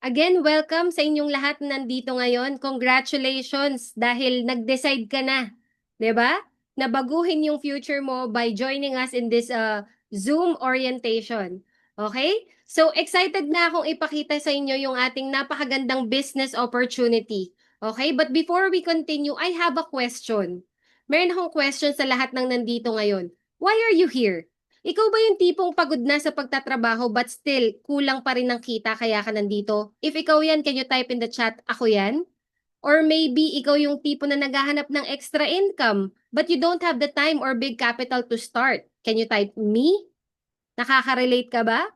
Again, welcome sa inyong lahat na nandito ngayon. Congratulations dahil nag-decide ka na, 'di ba? Na baguhin yung future mo by joining us in this Zoom orientation. Okay? So excited na akong ipakita sa inyo yung ating napakagandang business opportunity. Okay? But before we continue, I have a question. Meron akong question sa lahat ng nandito ngayon. Why are you here? Ikaw ba yung tipong pagod na sa pagtatrabaho but still kulang pa rin ng kita kaya ka nandito? If ikaw yan, can you type in the chat, ako yan? Or maybe ikaw yung tipo na naghahanap ng extra income but you don't have the time or big capital to start. Can you type me? Nakaka-relate ka ba?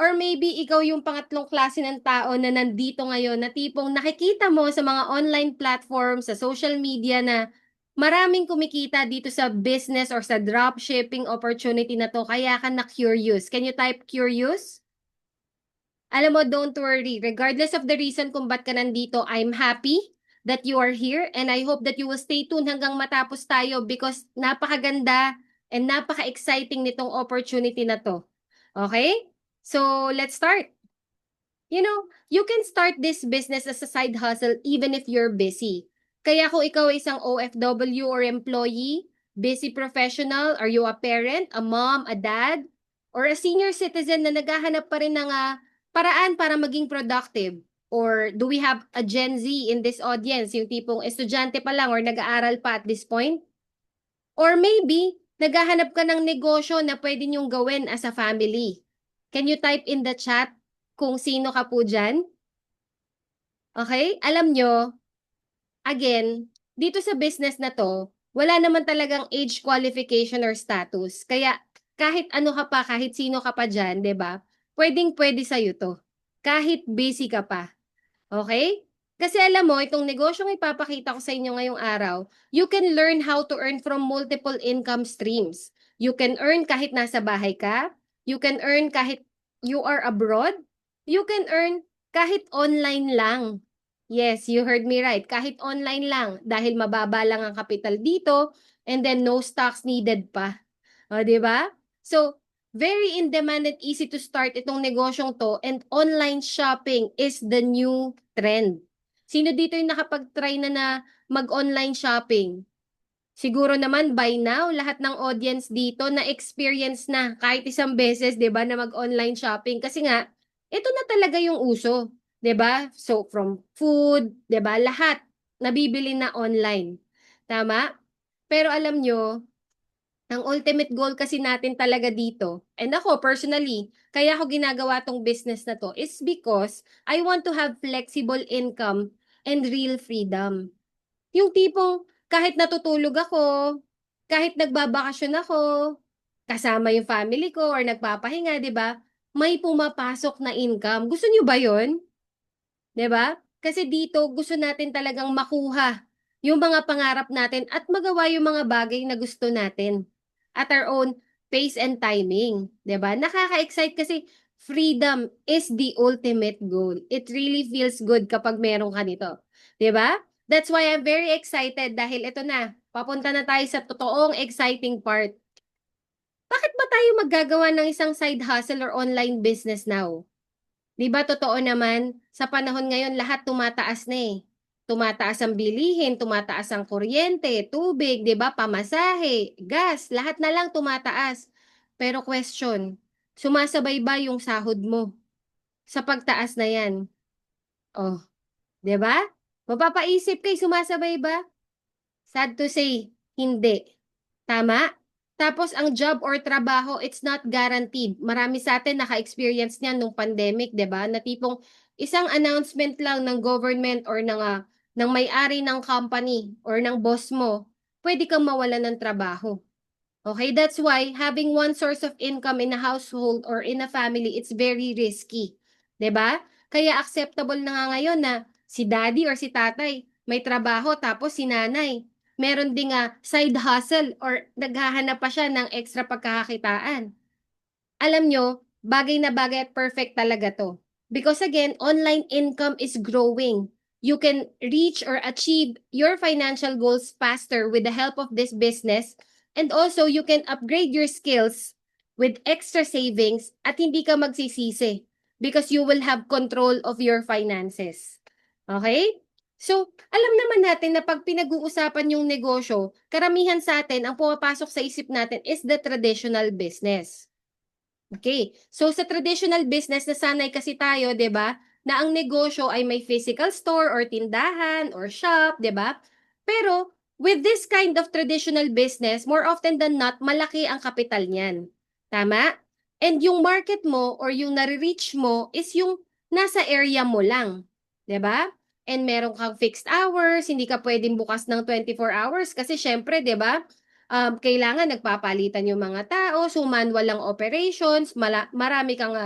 Or maybe ikaw yung pangatlong klase ng tao na nandito ngayon na tipong nakikita mo sa mga online platforms, sa social media na maraming kumikita dito sa business or sa dropshipping opportunity na to, kaya ka na-curious. Can you type curious? Alam mo, don't worry. Regardless of the reason kung ba't ka nandito, I'm happy that you are here and I hope that you will stay tuned hanggang matapos tayo because napakaganda and napaka-exciting nitong opportunity na to. Okay? So, let's start. You can start this business as a side hustle even if you're busy. Kaya kung ikaw ay isang OFW or employee, busy professional, are you a parent, a mom, a dad, or a senior citizen na naghahanap pa rin ng paraan para maging productive? Or do we have a Gen Z in this audience, yung tipong estudyante pa lang or nag-aaral pa at this point? Or maybe, naghahanap ka ng negosyo na pwede niyong gawin as a family. Can you type in the chat kung sino ka po dyan? Okay? Alam nyo, again, dito sa business na to, wala naman talagang age qualification or status. Kaya kahit ano ka pa, kahit sino ka pa dyan, 'di ba? Pwedeng-pwede sa'yo to. Kahit busy ka pa. Okay? Kasi alam mo, itong negosyong ipapakita ko sa inyo ngayong araw, you can learn how to earn from multiple income streams. You can earn kahit nasa bahay ka. You can earn kahit you are abroad. You can earn kahit online lang. Yes, you heard me right. Kahit online lang dahil mababa lang ang kapital dito and then no stocks needed pa. O, di ba? So, very in demand and easy to start itong negosyong to and online shopping is the new trend. Sino dito yung nakapag-try na mag-online shopping? Siguro naman by now, lahat ng audience dito na experience na kahit isang beses, 'di ba, na mag-online shopping kasi nga ito na talaga yung uso, 'di ba? So from food, 'di ba, lahat nabibili na online. Tama? Pero alam nyo, ang ultimate goal kasi natin talaga dito, and ako personally, kaya ako ginagawa tong business na to, is because I want to have flexible income and real freedom. Yung tipong kahit natutulog ako, kahit nagbabakasyon ako, kasama yung family ko or nagpapahinga, 'di ba? May pumapasok na income. Gusto niyo ba 'yon? 'Di ba? Kasi dito gusto natin talagang makuha yung mga pangarap natin at magawa yung mga bagay na gusto natin at our own pace and timing, 'di ba? Nakaka-excite kasi freedom is the ultimate goal. It really feels good kapag meron ka nito, 'di ba? That's why I'm very excited dahil ito na, papunta na tayo sa totoong exciting part. Bakit ba tayo maggagawa ng isang side hustle or online business now? 'Di ba totoo naman, sa panahon ngayon lahat tumataas na eh. Tumataas ang bilihin, tumataas ang kuryente, tubig, 'di ba, pamasahe, gas, lahat na lang tumataas. Pero question, sumasabay ba yung sahod mo sa pagtaas na 'yan? Oh, 'di ba? Mapapaisip kay sumasabay ba? Sad to say, hindi. Tama? Tapos ang job or trabaho, it's not guaranteed. Marami sa atin naka-experience niyan nung pandemic, 'di ba? Na tipong isang announcement lang ng government or ng may-ari ng company or ng boss mo, pwede kang mawalan ng trabaho. Okay, that's why having one source of income in a household or in a family, it's very risky. 'Di ba? Kaya acceptable na nga ngayon na si daddy or si tatay may trabaho tapos si nanay meron ding side hustle or naghahanap pa siya ng extra pagkakakitaan. Alam nyo, bagay na bagay at perfect talaga to. Because again, online income is growing. You can reach or achieve your financial goals faster with the help of this business. And also, you can upgrade your skills with extra savings at hindi ka magsisisi because you will have control of your finances. Okay? So, alam naman natin na pag pinag-uusapan yung negosyo, karamihan sa atin, ang pumapasok sa isip natin is the traditional business. Okay. So, sa traditional business, nasanay kasi tayo, di ba, na ang negosyo ay may physical store or tindahan or shop, di ba? Pero, with this kind of traditional business, more often than not, malaki ang kapital niyan. Tama? And yung market mo or yung nare-reach mo is yung nasa area mo lang. Di ba? And meron kang fixed hours, hindi ka pwedeng bukas ng 24 hours kasi syempre, di ba? Kailangan nagpapalitan yung mga tao, so manual lang operations, marami kang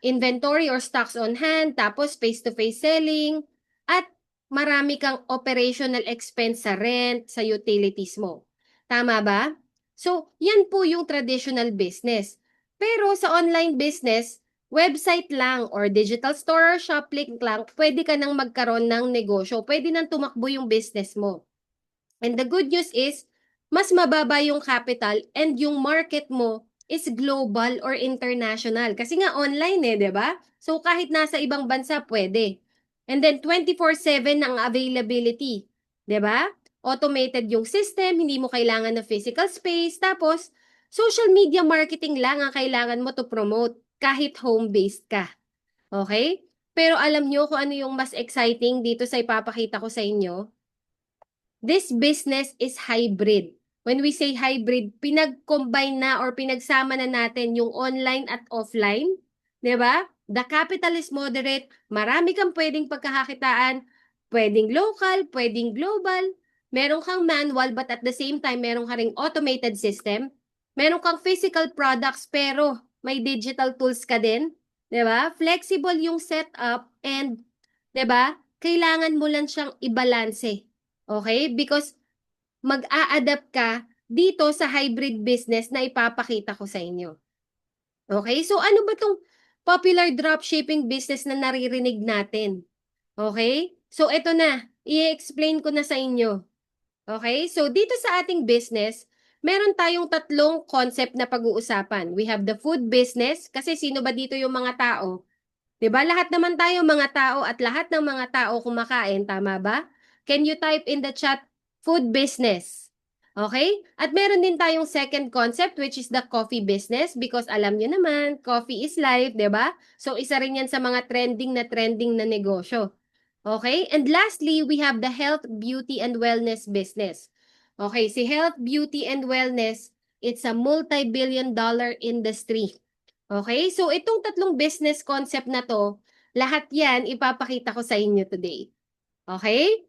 inventory or stocks on hand, tapos face-to-face selling, at marami kang operational expense sa rent, sa utilities mo. Tama ba? So, yan po yung traditional business. Pero sa online business, website lang or digital store or shop link lang, pwede ka nang magkaroon ng negosyo. Pwede nang tumakbo yung business mo. And the good news is, mas mababa yung capital and yung market mo is global or international. Kasi nga online di ba? So kahit nasa ibang bansa, pwede. And then 24/7 ang availability, di ba? Automated yung system, hindi mo kailangan ng physical space. Tapos, social media marketing lang ang kailangan mo to promote kahit home-based ka. Okay? Pero alam nyo kung ano yung mas exciting dito sa ipapakita ko sa inyo? This business is hybrid. When we say hybrid, pinag-combine na or pinagsama na natin yung online at offline. Di ba? The capital is moderate. Marami kang pwedeng pagkakakitaan. Pwedeng local, pwedeng global. Meron kang manual but at the same time, meron ka ring automated system. Meron kang physical products pero may digital tools ka din. Di ba? Flexible yung setup and, di ba? Kailangan mo lang siyang ibalanse. Okay? Because mag-a-adapt ka dito sa hybrid business na ipapakita ko sa inyo. Okay? So ano ba tong popular dropshipping business na naririnig natin? Okay? So ito na, i-explain ko na sa inyo. Okay? So dito sa ating business, meron tayong tatlong concept na pag-uusapan. We have the food business, kasi sino ba dito yung mga tao? 'Di ba? Lahat naman tayo mga tao at lahat ng mga tao kumakain, tama ba? Can you type in the chat food business? Okay? At meron din tayong second concept which is the coffee business because alam nyo naman, coffee is life, 'di ba? So isa rin yan sa mga trending na negosyo. Okay? And lastly, we have the health, beauty, and wellness business. Okay, si health, beauty, and wellness, it's a multi-billion-dollar industry. Okay? So, itong tatlong business concept na to, lahat yan ipapakita ko sa inyo today. Okay?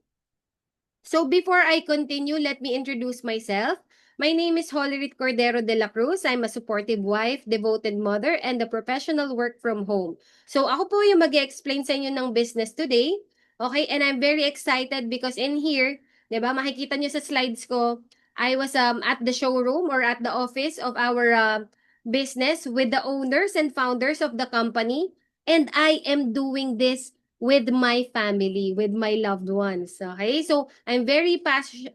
So, before I continue, let me introduce myself. My name is Hollyrit Cordero de la Cruz. I'm a supportive wife, devoted mother, and a professional work from home. So, ako po yung mag-explain sa inyo ng business today. Okay? And I'm very excited because in here, di ba, makikita nyo sa slides ko, I was at the showroom or at the office of our business with the owners and founders of the company. And I am doing this with my family, with my loved ones. Okay? So, I'm very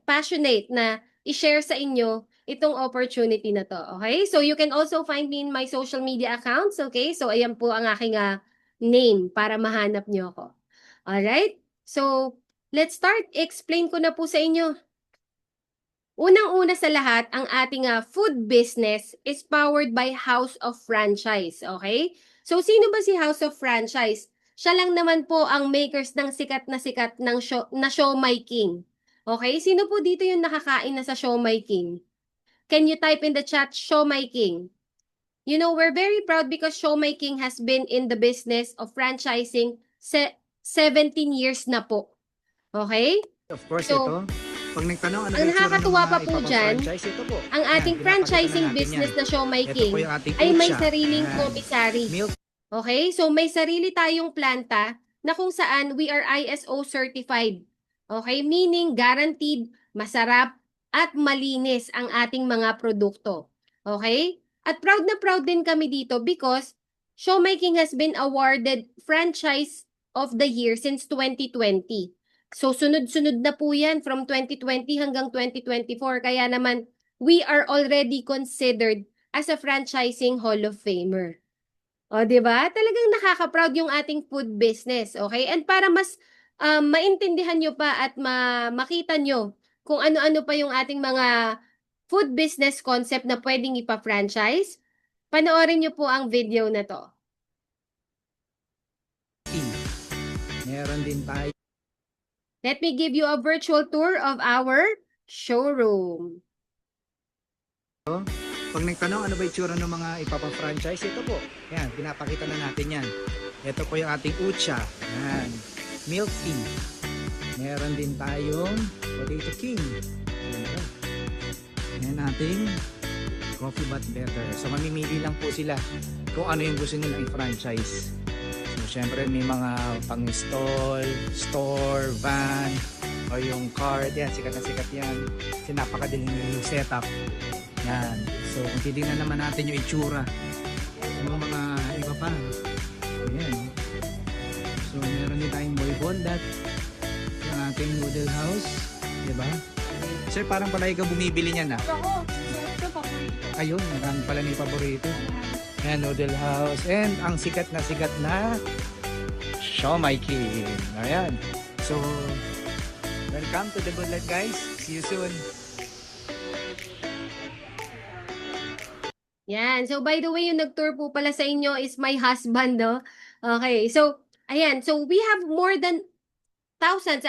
passionate na i-share sa inyo itong opportunity na to. Okay? So, you can also find me in my social media accounts. Okay? So, ayan po ang aking name para mahanap nyo ako. Alright? So, let's start. Explain ko na po sa inyo. Unang-una sa lahat, ang ating food business is powered by House of Franchise. Okay? So, sino ba si House of Franchise? Siya lang naman po ang makers ng sikat ng Siomai King. Okay? Sino po dito yung nakakain na sa Siomai King? Can you type in the chat, Siomai King? You know, we're very proud because Siomai King has been in the business of franchising 17 years na po. Okay? Of course, So, ito. Pag nagtanong, ano ang nakakatuwa pa po dyan, ito po. ang ating franchising business na Siomai King ay may sariling commissary. Okay? So, may sarili tayong planta na kung saan we are ISO certified. Okay? Meaning, guaranteed, masarap, at malinis ang ating mga produkto. Okay? At proud na proud din kami dito because Siomai King has been awarded Franchise of the Year since 2020. So, sunod-sunod na po yan from 2020 hanggang 2024. Kaya naman, we are already considered as a franchising Hall of Famer. O, 'di ba? Talagang nakaka-proud yung ating food business, okay? And para mas maintindihan nyo pa at makita nyo kung ano-ano pa yung ating mga food business concept na pwedeng ipa-franchise, panoorin nyo po ang video na to. Meron din tayo. Let me give you a virtual tour of our showroom. Pag nagtanong ano ba itsura ng mga ipapa-franchise, ito po. Yan, pinapakita na natin yan. Ito po yung ating Ucha. Yan. Milk tea. Meron din tayong Potato King. Yan. Yan ating coffee butt better. So mamimili lang po sila kung ano yung gusto nilang i-franchise. So syempre may mga pang-stall, store, van, o yung cart. Yan, sikat na sikat yan. Kasi napakadaling yung setup. Yan. So kung titignan naman natin yung itsura ng mga iba pa. Ayan. So meron din tayong boy bondat. Yung ating noodle house. Diba? Sir, parang palagi ka bumibili niyan ah. Ayun, marami pala may paborito. Ayan, noodle house. And ang sikat na Siomai King. Ayan. So, welcome to the Good Life, guys. See you soon. Yan. So, by the way, yung nag-tour po pala sa inyo is my husband, no? Okay. So, ayan. So, we have more than thousands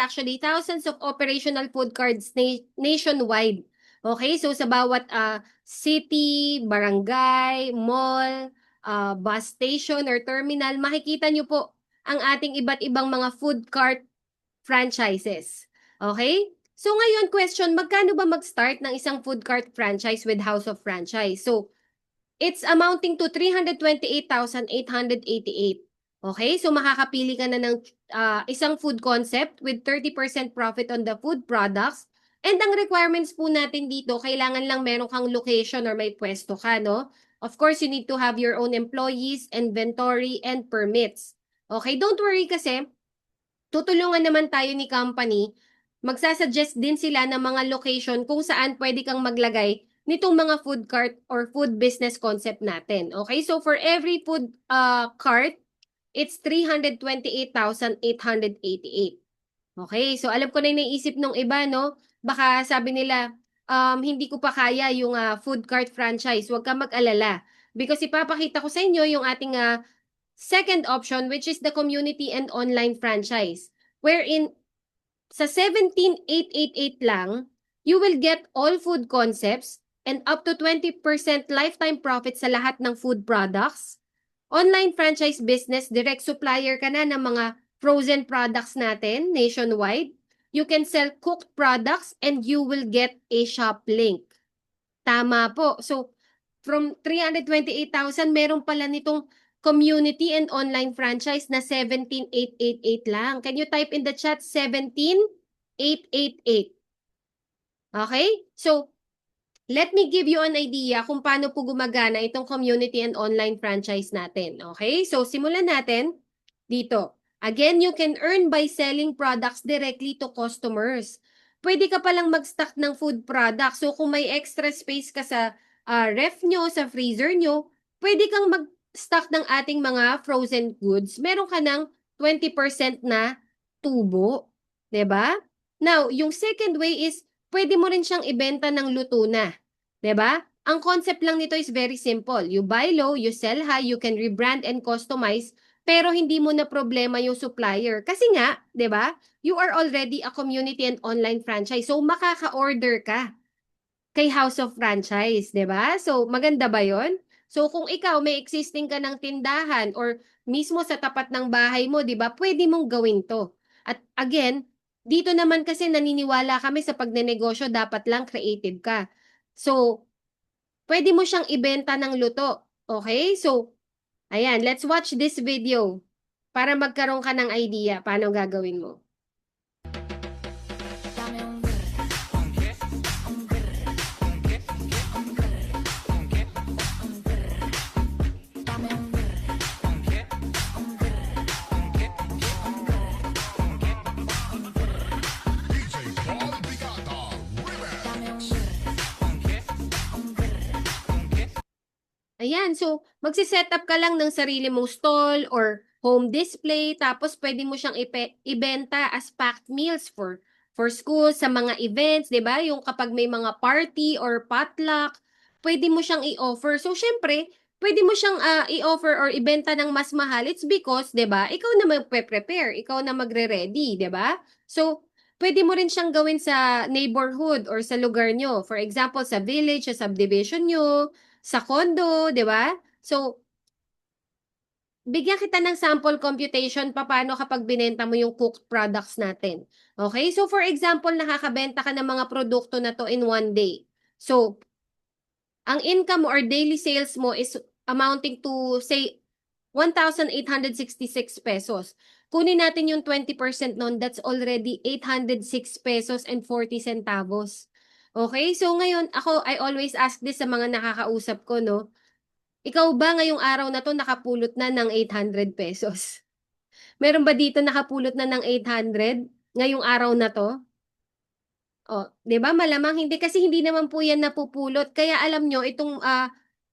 of operational food cards nationwide. Okay? So, sa bawat city, barangay, mall, bus station, or terminal, makikita nyo po ang ating iba't ibang mga food cart franchises. Okay? So, ngayon, question, magkano ba mag-start ng isang food cart franchise with House of Franchise? So, it's amounting to 328,888. Okay? So makakapili ka na ng isang food concept with 30% profit on the food products. And ang requirements po natin dito, kailangan lang meron kang location or may pwesto ka, no? Of course, you need to have your own employees, inventory, and permits. Okay? Don't worry kasi, tutulungan naman tayo ni company. Magsasuggest din sila ng mga location kung saan pwede kang maglagay nitong mga food cart or food business concept natin. Okay? So for every food cart, it's 328,888. Okay? So alam ko na yung naisip nung iba, no? Baka sabi nila, hindi ko pa kaya yung food cart franchise. Huwag ka mag-alala. Because ipapakita ko sa inyo yung ating second option, which is the community and online franchise. Wherein, sa 17,888 lang, you will get all food concepts and up to 20% lifetime profit sa lahat ng food products. Online franchise business, direct supplier ka na ng mga frozen products natin nationwide. You can sell cooked products and you will get a shop link. Tama po. So, from 328,000, meron pala nitong community and online franchise na 17,888 lang. Can you type in the chat 17,888? Okay? So, let me give you an idea kung paano po gumagana itong community and online franchise natin. Okay? So, simulan natin dito. Again, you can earn by selling products directly to customers. Pwede ka palang mag-stock ng food products. So, kung may extra space ka sa ref nyo, sa freezer nyo, pwede kang mag-stock ng ating mga frozen goods. Meron ka ng 20% na tubo. 'Di ba? Now, yung second way is pwede mo rin siyang ibenta ng luto na. 'Di ba? Ang concept lang nito is very simple. You buy low, you sell high, you can rebrand and customize, pero hindi mo na problema yung supplier. Kasi nga, 'di ba? You are already a community and online franchise. So makaka-order ka kay House of Franchise, 'di ba? So maganda ba 'yon? So kung ikaw may existing ka ng tindahan or mismo sa tapat ng bahay mo, 'di ba? Pwede mong gawin 'to. At again, dito naman kasi naniniwala kami sa pagnenegosyo, dapat lang creative ka. So, pwede mo siyang ibenta ng luto. Okay? So, ayan, let's watch this video para magkaroon ka ng idea paano gagawin mo. Ayan, so magse-set up ka lang ng sarili mong stall or home display, tapos pwede mo siyang ibenta as packed meals for school, sa mga events, 'di ba? Yung kapag may mga party or potluck, pwede mo siyang i-offer. So syempre, pwede mo siyang i-offer or ibenta ng mas mahal. It's because, 'di ba? Ikaw na magpe-prepare, ikaw na magre-ready, 'di ba? So pwede mo rin siyang gawin sa neighborhood or sa lugar nyo. For example, sa village, sa subdivision nyo, sa condo, 'di ba? So, bigyan kita ng sample computation paano kapag binenta mo yung cooked products natin. Okay? So, for example, nakakabenta ka ng mga produkto na to in one day. So, ang income mo or daily sales mo is amounting to, say, 1,866 pesos. Kunin natin yung 20% nun, that's already 806 pesos and 40 centavos. Okay? So, ngayon, I always ask this sa mga nakakausap ko, no? Ikaw ba ngayong araw na to nakapulot na ng 800 pesos? Meron ba dito nakapulot na ng 800 ngayong araw na to? Oh, 'di ba? Malamang hindi kasi hindi naman po 'yan napupulot. Kaya alam nyo itong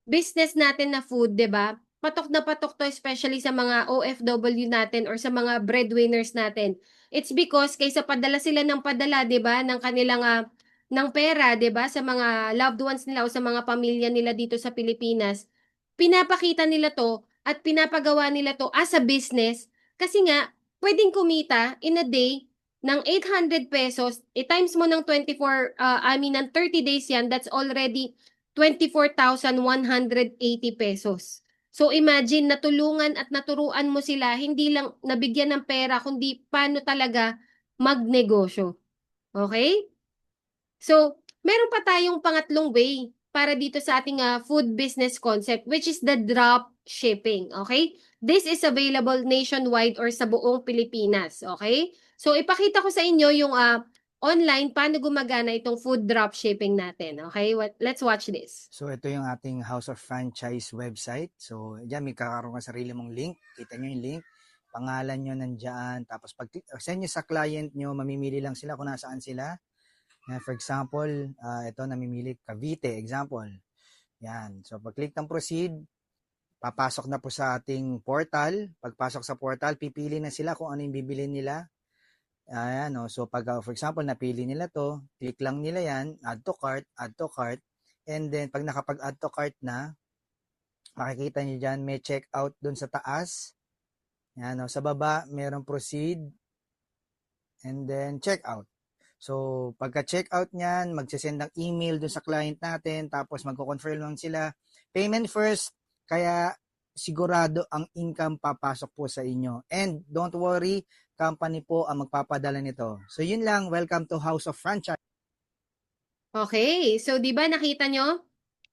business natin na food, 'di ba? Patok na patok to especially sa mga OFW natin or sa mga breadwinners natin. It's because kaysa padala sila ng padala, 'di ba, ng kanilang ng pera, 'di ba, sa mga loved ones nila o sa mga pamilya nila dito sa Pilipinas. Pinapakita nila to at pinapagawa nila to as a business kasi nga pwedeng kumita in a day ng 800 pesos, i-times mo ng 24, I mean, ng 30 days yan, that's already 24,180 pesos. So imagine, natulungan at naturuan mo sila, hindi lang nabigyan ng pera, kundi paano talaga magnegosyo. Okay? So, meron pa tayong pangatlong way para dito sa ating food business concept, which is the drop shipping. Okay? This is available nationwide or sa buong Pilipinas. Okay? So, ipakita ko sa inyo yung online paano gumagana itong food drop shipping natin. Okay? Let's watch this. So ito yung ating House of Franchise website. So diyan may kakaroon ka sarili mong link. Kita nyo yung link. Pangalan nyo nandyan. Tapos pag send nyo sa client nyo, mamimili lang sila kung nasaan sila. For example, ito namimili Cavite, example. Yan. So pag-click ng proceed, papasok na po sa ating portal. Pagpasok sa portal, pipili na sila kung ano yung bibili nila. Ayan, no? So pag for example, napili nila to, click lang nila yan, add to cart, and then pag nakapag-add to cart na, makikita niyo dyan, may checkout dun sa taas. Ayan, no? Sa baba, merong proceed, and then checkout. So, pagka-checkout niyan, magsisend ng email dun sa client natin, tapos magko-confirm lang sila. Payment first, kaya sigurado ang income papasok po sa inyo. And don't worry, company po ang magpapadala nito. So, yun lang. Welcome to House of Franchise. Okay. So, di ba nakita nyo?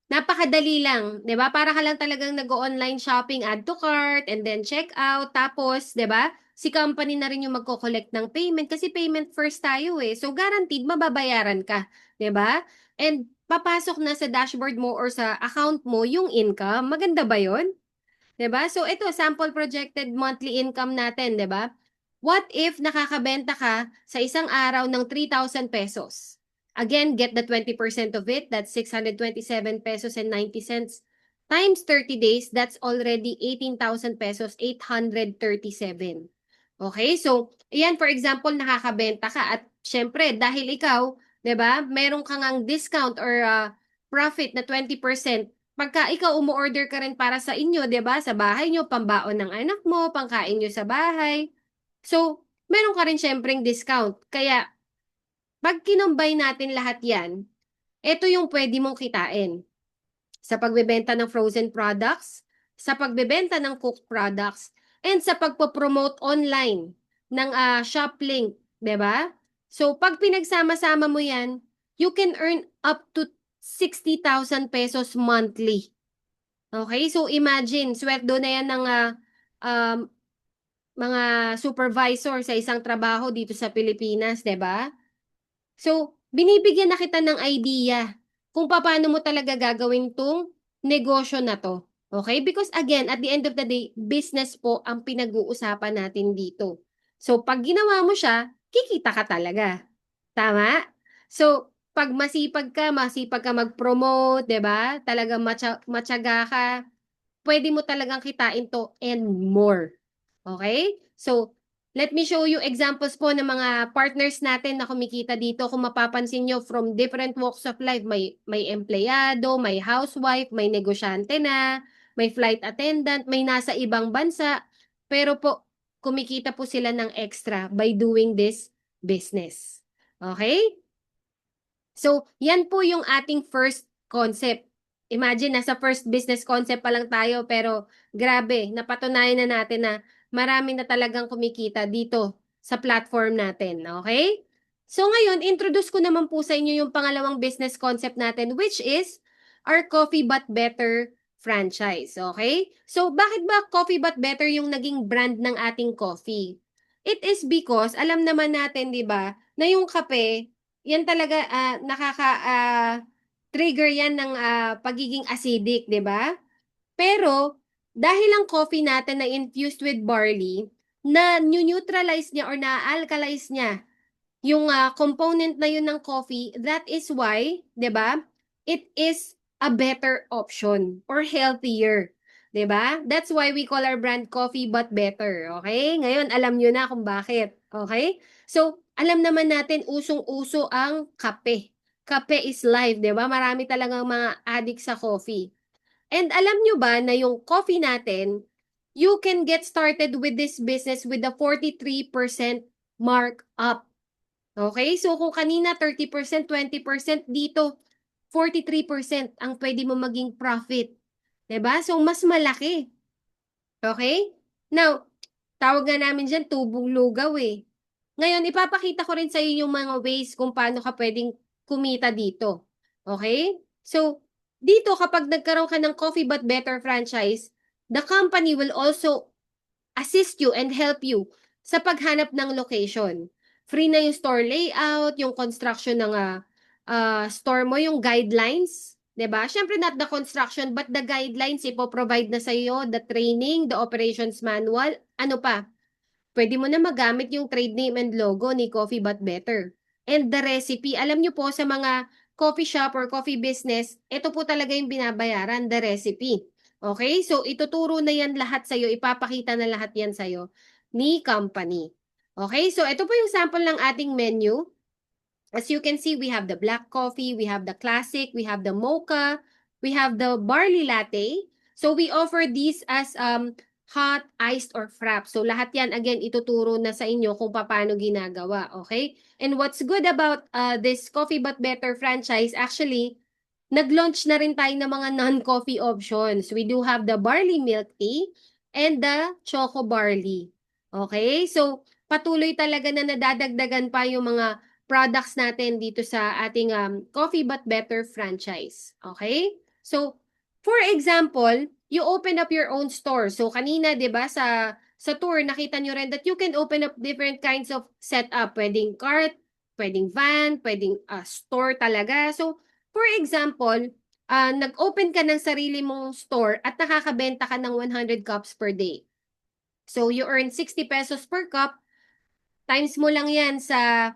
Napakadali lang, 'di ba? Para ka lang talagang nag-online shopping, add to cart, and then check out. Tapos, 'di ba? Si company na rin yung magko-collect ng payment kasi payment first tayo eh. So guaranteed mababayaran ka, 'di ba? And papasok na sa dashboard mo or sa account mo yung income. Maganda ba 'yon? 'Di ba? So ito sample projected monthly income natin, 'di ba? What if nakakabenta ka sa isang araw ng 3,000 pesos? Again, get the 20% of it, that's 627 pesos and 90 cents. Times 30 days, that's already 18,000 pesos, 837. Okay, so, ayan, for example, nakakabenta ka at syempre, dahil ikaw, 'di ba, meron kang ang discount or profit na 20%, pagka ikaw umu-order ka rin para sa inyo, 'di ba, sa bahay nyo, pambaon ng anak mo, pangkain nyo sa bahay. So, meron ka rin syempreng discount. Kaya, pag kinumbay natin lahat yan, ito yung pwede mong kitain. Sa pagbebenta ng frozen products, sa pagbebenta ng cooked products, and sa pagpo-promote online ng shop link, 'di ba? So, pag pinagsama-sama mo yan, you can earn up to 60,000 pesos monthly. Okay? So, imagine, sweldo na yan ng um, mga supervisor sa isang trabaho dito sa Pilipinas, 'di ba? So, binibigyan na kita ng idea kung paano mo talaga gagawin tong negosyo na to. Okay? Because again, at the end of the day, business po ang pinag-uusapan natin dito. So, pag ginawa mo siya, kikita ka talaga. Tama? So, pag masipag ka mag-promote, 'di ba? Talagang matyaga ka, pwede mo talagang kitain to and more. Okay? So, let me show you examples po ng mga partners natin na kumikita dito. Kung mapapansin nyo, from different walks of life, may empleyado, may housewife, may negosyante na, may flight attendant, may nasa ibang bansa. Pero po, kumikita po sila ng extra by doing this business. Okay? So, yan po yung ating first concept. Imagine, nasa first business concept pa lang tayo, pero grabe, napatunayan na natin na marami na talagang kumikita dito sa platform natin. Okay? So, ngayon, introduce ko naman po sa inyo yung pangalawang business concept natin, which is our Coffee But Better franchise. Okay? So, bakit ba Coffee But Better yung naging brand ng ating coffee? It is because, alam naman natin, di ba, na yung kape, yan talaga trigger yan ng pagiging acidic, 'di ba? Pero dahil ang coffee natin na infused with barley, na neutralize niya or na-alkalize niya yung component na yun ng coffee, that is why, 'di ba? It is a better option or healthier. 'Di ba? That's why we call our brand Coffee But Better. Okay? Ngayon, alam nyo na kung bakit. Okay? So, alam naman natin, usong-uso ang kape. Kape is life, 'di ba? Marami talagang mga addict sa coffee. And alam nyo ba na yung coffee natin, you can get started with this business with a 43% markup. Okay? So, kung kanina 30%, 20%, dito 43% ang pwede mo maging profit. 'Di ba? So, mas malaki. Okay? Now, tawag nga namin dyan, tubong lugaw eh. Ngayon, ipapakita ko rin sa iyo yung mga ways kung paano ka pwedeng kumita dito. Okay? So, dito kapag nagkaroon ka ng Coffee But Better franchise, the company will also assist you and help you sa paghanap ng location. Free na yung store layout, yung construction ng store mo, yung guidelines, 'di ba? Syempre not the construction but the guidelines ipo-provide na sa iyo, the training, the operations manual, ano pa? Pwede mo na magamit yung trade name and logo ni Coffee But Better. And the recipe, alam nyo po sa mga coffee shop or coffee business, ito po talaga yung binabayaran, the recipe. Okay? So, ituturo na yan lahat sa'yo, ipapakita na lahat yan sa'yo ni company. Okay? So, ito po yung sample ng ating menu. As you can see, we have the black coffee, we have the classic, we have the mocha, we have the barley latte. So, we offer these as hot, iced, or frap. So, lahat yan, again, ituturo na sa inyo kung paano ginagawa. Okay? And what's good about this Coffee But Better franchise, actually, nag-launch na rin tayo ng mga non-coffee options. We do have the barley milk tea and the choco barley. Okay? So, patuloy talaga na nadadagdagan pa yung mga products natin dito sa ating Coffee But Better franchise. Okay? So, for example, you open up your own store. So, kanina, di ba, sa tour, nakita nyo rin that you can open up different kinds of setup. Pwedeng cart, pwedeng van, pwedeng store talaga. So, for example, nag-open ka ng sarili mong store at nakakabenta ka ng 100 cups per day. So, you earn 60 pesos per cup. Times mo lang yan sa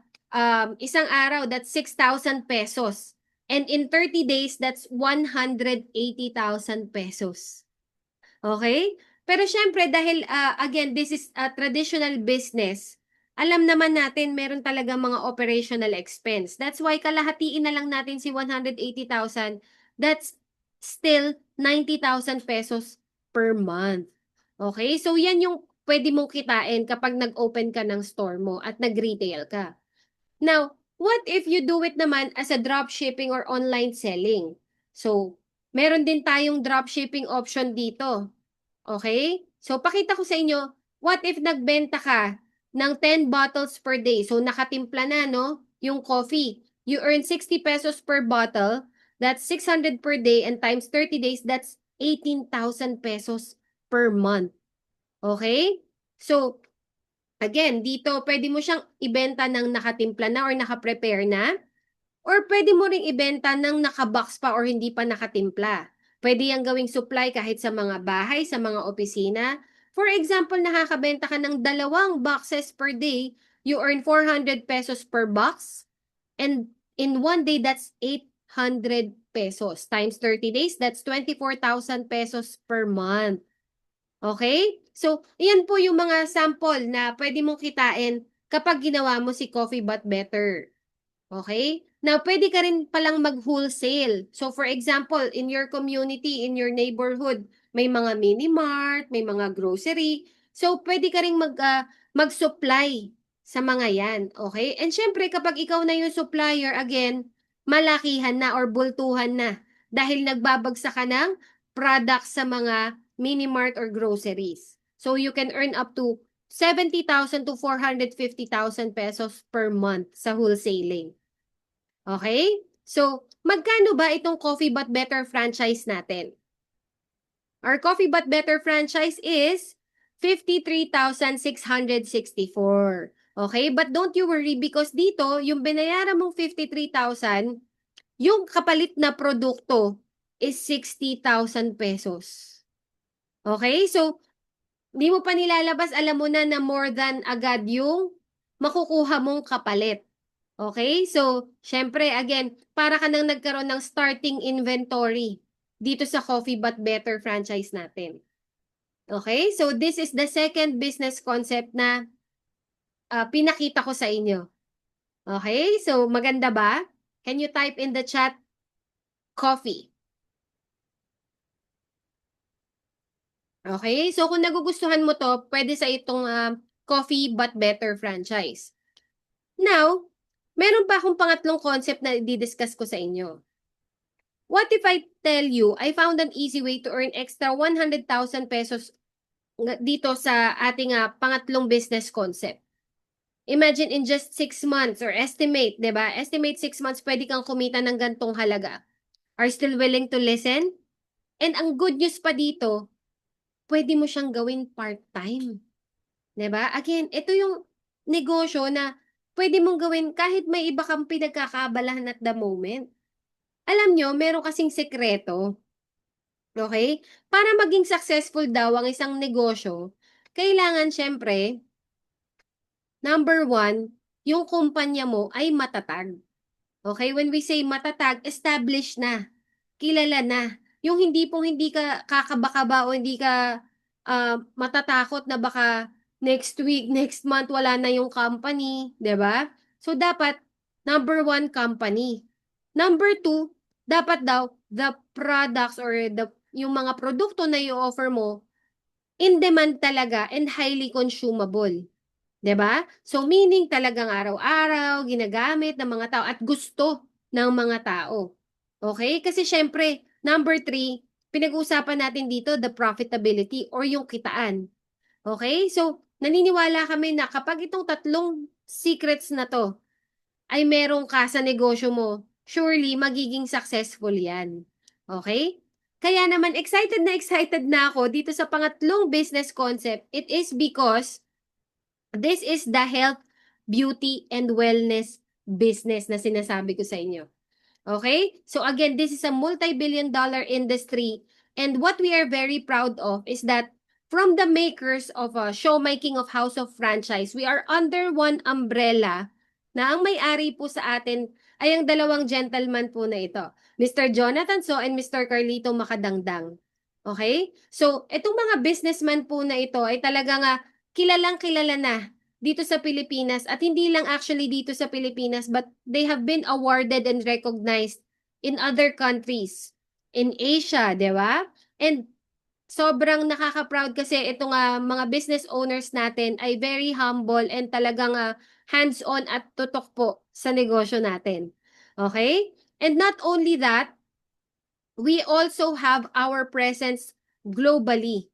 isang araw, that's 6,000 pesos. And in 30 days, that's 180,000 pesos. Okay? Pero syempre, dahil, again, this is a traditional business, alam naman natin, meron talaga mga operational expense. That's why kalahatiin na lang natin si 180,000. That's still 90,000 pesos per month. Okay? So, yan yung pwede mong kitain kapag nag-open ka ng store mo at nag-retail ka. Now, what if you do it naman as a dropshipping or online selling? So, meron din tayong dropshipping option dito. Okay? So, pakita ko sa inyo, what if nagbenta ka ng 10 bottles per day? So, nakatimpla na, no? Yung coffee. You earn 60 pesos per bottle. That's 600 per day and times 30 days, that's 18,000 pesos per month. Okay? So, again, dito pwede mo siyang ibenta ng nakatimpla na or nakaprepare na. Or pwede mo ring ibenta ng nakabox pa or hindi pa nakatimpla. Pwede yang gawing supply kahit sa mga bahay, sa mga opisina. For example, nakakabenta ka ng 2 boxes per day, you earn 400 pesos per box. And In one day, that's 800 pesos. Times 30 days, that's 24,000 pesos per month. Okay? So, yan po yung mga sample na pwede mong kitain kapag ginawa mo si Coffee But Better. Okay? Now, pwede ka rin palang mag-wholesale. So, for example, in your community, in your neighborhood, may mga mini-mart, may mga grocery. So, pwede ka rin mag-supply sa mga yan. Okay? And syempre, kapag ikaw na yung supplier, again, malakihan na or bultuhan na dahil nagbabagsak ka ng products sa mga mini-mart or groceries. So, you can earn up to 70,000 to 450,000 pesos per month sa wholesaling. Okay? So, magkano ba itong Coffee But Better franchise natin? Our Coffee But Better franchise is 53,664. Okay? But don't you worry because dito, yung binayaran mong 53,000, yung kapalit na produkto is 60,000 pesos. Okay? So, di mo pa nilalabas, alam mo na more than agad yung makukuha mong kapalit. Okay? So, syempre, again, para ka nang nagkaroon ng starting inventory dito sa Coffee But Better franchise natin. Okay? So, this is the second business concept na pinakita ko sa inyo. Okay? So, maganda ba? Can you type in the chat, coffee? Okay? So, kung nagugustuhan mo to, pwede sa itong Coffee But Better franchise. Now, meron pa akong pangatlong concept na i-discuss ko sa inyo. What if I tell you, I found an easy way to earn extra 100,000 pesos dito sa ating pangatlong business concept? Imagine in just 6 months or estimate, di ba? Estimate 6 months, pwede kang kumita ng gantong halaga. Are you still willing to listen? And ang good news pa dito, pwede mo siyang gawin part-time. Di ba? Again, ito yung negosyo na pwede mong gawin kahit may iba kang pinagkakabalahan at the moment. Alam nyo, meron kasing sekreto. Okay? Para maging successful daw ang isang negosyo, kailangan syempre, number one, yung kumpanya mo ay matatag. Okay? When we say matatag, established na. Kilala na. Yung hindi ka kakabakaba o hindi ka matatakot na baka next week, next month, wala na yung company. 'Di ba? So, dapat, number one, company. Number two, dapat daw, the products or yung mga produkto na i-offer mo, in demand talaga and highly consumable. 'Di ba? So, meaning talagang araw-araw, ginagamit ng mga tao at gusto ng mga tao. Okay? Kasi syempre, number three, pinag-uusapan natin dito the profitability or yung kitaan. Okay? So, naniniwala kami na kapag itong tatlong secrets na to ay merong ka sa negosyo mo, surely magiging successful yan. Okay? Kaya naman, excited na ako dito sa pangatlong business concept. It is because this is the health, beauty, and wellness business na sinasabi ko sa inyo. Okay? So again, this is a multi-billion-dollar industry. And what we are very proud of is that from the makers of Showmaking of House of Franchise, we are under one umbrella na ang may-ari po sa atin ay ang dalawang gentleman po na ito, Mr. Jonathan So and Mr. Carlito Makadangdang. Okay? So, itong mga businessman po na ito ay talagang kilalang kilala na dito sa Pilipinas at hindi lang actually dito sa Pilipinas but they have been awarded and recognized in other countries in Asia, di ba? And sobrang nakaka-proud kasi itong mga business owners natin ay very humble and talagang hands-on at tutok po sa negosyo natin. Okay? And not only that, we also have our presence globally.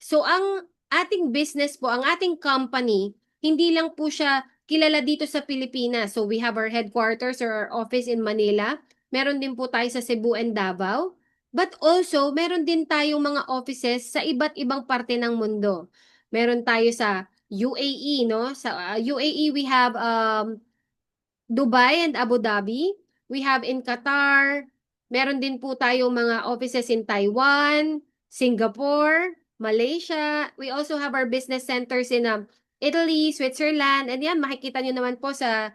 So ang ating business po, ang ating company, hindi lang po siya kilala dito sa Pilipinas. So we have our headquarters or our office in Manila. Meron din po tayo sa Cebu and Davao. But also, meron din tayong mga offices sa iba't ibang parte ng mundo. Meron tayo sa UAE, no? Sa UAE, we have Dubai and Abu Dhabi. We have in Qatar. Meron din po tayong mga offices in Taiwan, Singapore, Malaysia. We also have our business centers in Italy, Switzerland. And yan, makikita nyo naman po sa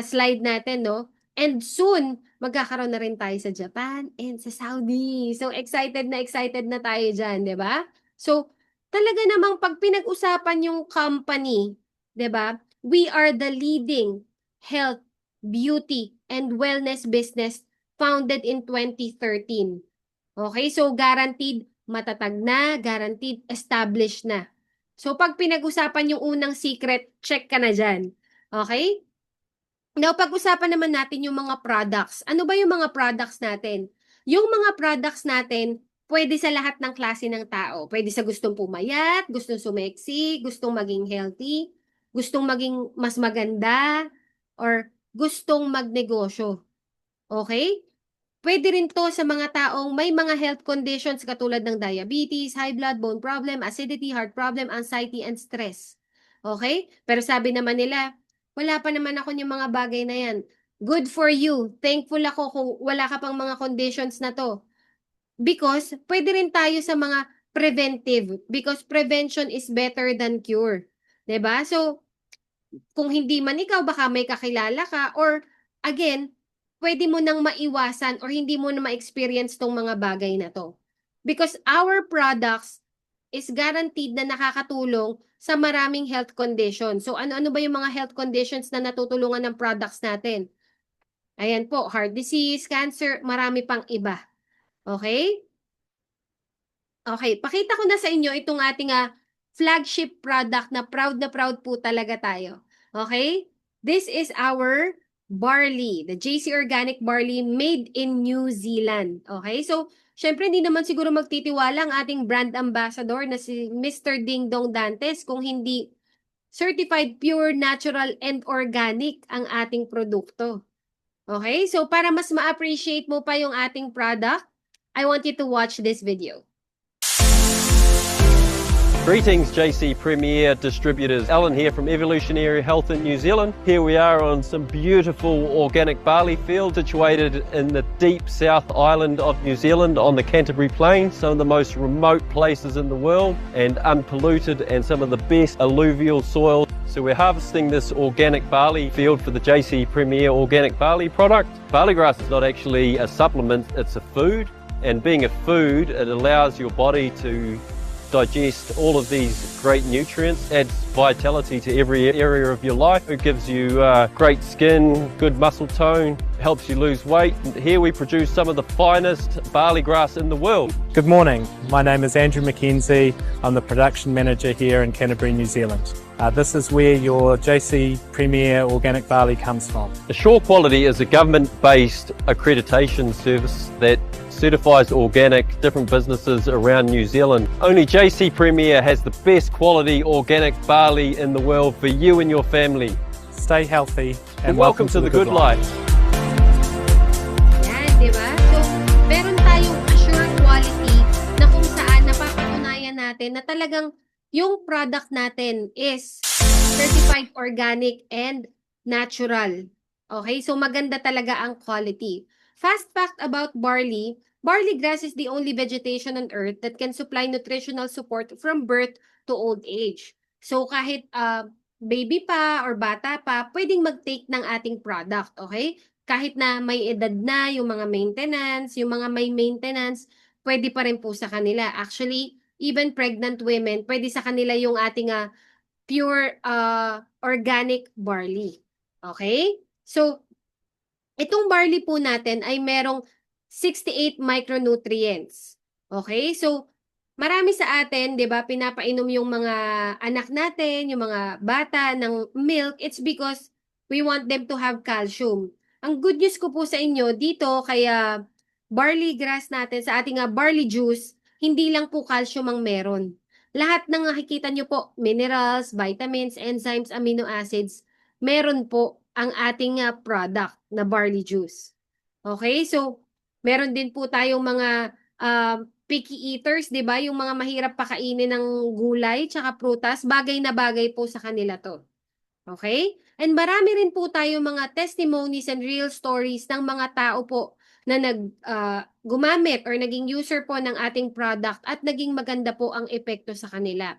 slide natin, no? And soon, magkakaroon na rin tayo sa Japan and sa Saudi. So, excited na tayo dyan, di ba? So, talaga namang pag pinag-usapan yung company, di ba? We are the leading health, beauty, and wellness business founded in 2013. Okay, so guaranteed matatag na, guaranteed established na. So pag pinag-usapan yung unang secret, check ka na dyan. Okay? Now, pag-usapan naman natin yung mga products. Ano ba yung mga products natin? Yung mga products natin, pwede sa lahat ng klase ng tao. Pwede sa gustong pumayat, gustong sumeksi, gustong maging healthy, gustong maging mas maganda, or gustong magnegosyo. Okay? Pwede rin to sa mga taong may mga health conditions katulad ng diabetes, high blood, bone problem, acidity, heart problem, anxiety, and stress. Okay? Pero sabi naman nila, wala pa naman ako yung mga bagay na yan. Good for you. Thankful ako kung wala ka pang mga conditions na to. Because pwede rin tayo sa mga preventive. Because prevention is better than cure. 'Di ba? So, kung hindi man ikaw, baka may kakilala ka or again, pwede mo nang maiwasan or hindi mo na ma-experience tong mga bagay na to. Because our products is guaranteed na nakakatulong sa maraming health conditions. So ano-ano ba yung mga health conditions na natutulungan ng products natin? Ayan po, heart disease, cancer, marami pang iba. Okay? Okay, pakita ko na sa inyo itong ating flagship product na proud po talaga tayo. Okay? This is our barley, the JC Organic Barley made in New Zealand. Okay? So, syempre hindi naman siguro magtitiwala ang ating brand ambassador na si Mr. Ding Dong Dantes kung hindi certified pure, natural, and organic ang ating produkto. Okay? So, para mas ma-appreciate mo pa yung ating product, I want you to watch this video. Greetings JC Premier distributors, Alan here from Evolutionary Health in New Zealand. Here we are on some beautiful organic barley fields situated in the deep South Island of New Zealand on the Canterbury Plains, some of the most remote places in the world and unpolluted and some of the best alluvial soil. So we're harvesting this organic barley field for the JC Premier organic barley product. Barley grass is not actually a supplement, it's a food, and being a food it allows your body to digest all of these great nutrients, adds vitality to every area of your life. It gives you great skin, good muscle tone, helps you lose weight. Here we produce some of the finest barley grass in the world. Good morning, my name is Andrew McKenzie. I'm the production manager here in Canterbury, New Zealand. This is where your JC Premier Organic Barley comes from. Assure Quality is a government-based accreditation service that certifies organic different businesses around New Zealand. Only JC Premier has the best quality organic barley in the world for you and your family. Stay healthy And welcome to the good life. Yan, di ba? So, meron tayong assured quality na kung saan napapatunayan natin na talagang yung product natin is certified organic and natural. Okay? So, maganda talaga ang quality. Fast fact about barley, barley grass is the only vegetation on earth that can supply nutritional support from birth to old age. So kahit baby pa or bata pa, pwedeng mag-take ng ating product, okay? Kahit na may edad na, yung mga maintenance, yung mga may maintenance, pwede pa rin po sa kanila. Actually, even pregnant women, pwede sa kanila yung ating pure organic barley. Okay? So, itong barley po natin ay merong 68 micronutrients. Okay? So, marami sa atin, 'di ba, pinapainom yung mga anak natin, yung mga bata ng milk. It's because we want them to have calcium. Ang good news ko po sa inyo dito kaya barley grass natin sa ating barley juice, hindi lang po calcium ang meron. Lahat ng nakikita nyo po, minerals, vitamins, enzymes, amino acids, meron po ang ating product na barley juice. Okay? So, meron din po tayong mga picky eaters, 'di ba? Yung mga mahirap pakainin ng gulay tsaka prutas, bagay na bagay po sa kanila 'to. Okay? And marami rin po tayong mga testimonies and real stories ng mga tao po na gumamit or naging user po ng ating product at naging maganda po ang epekto sa kanila.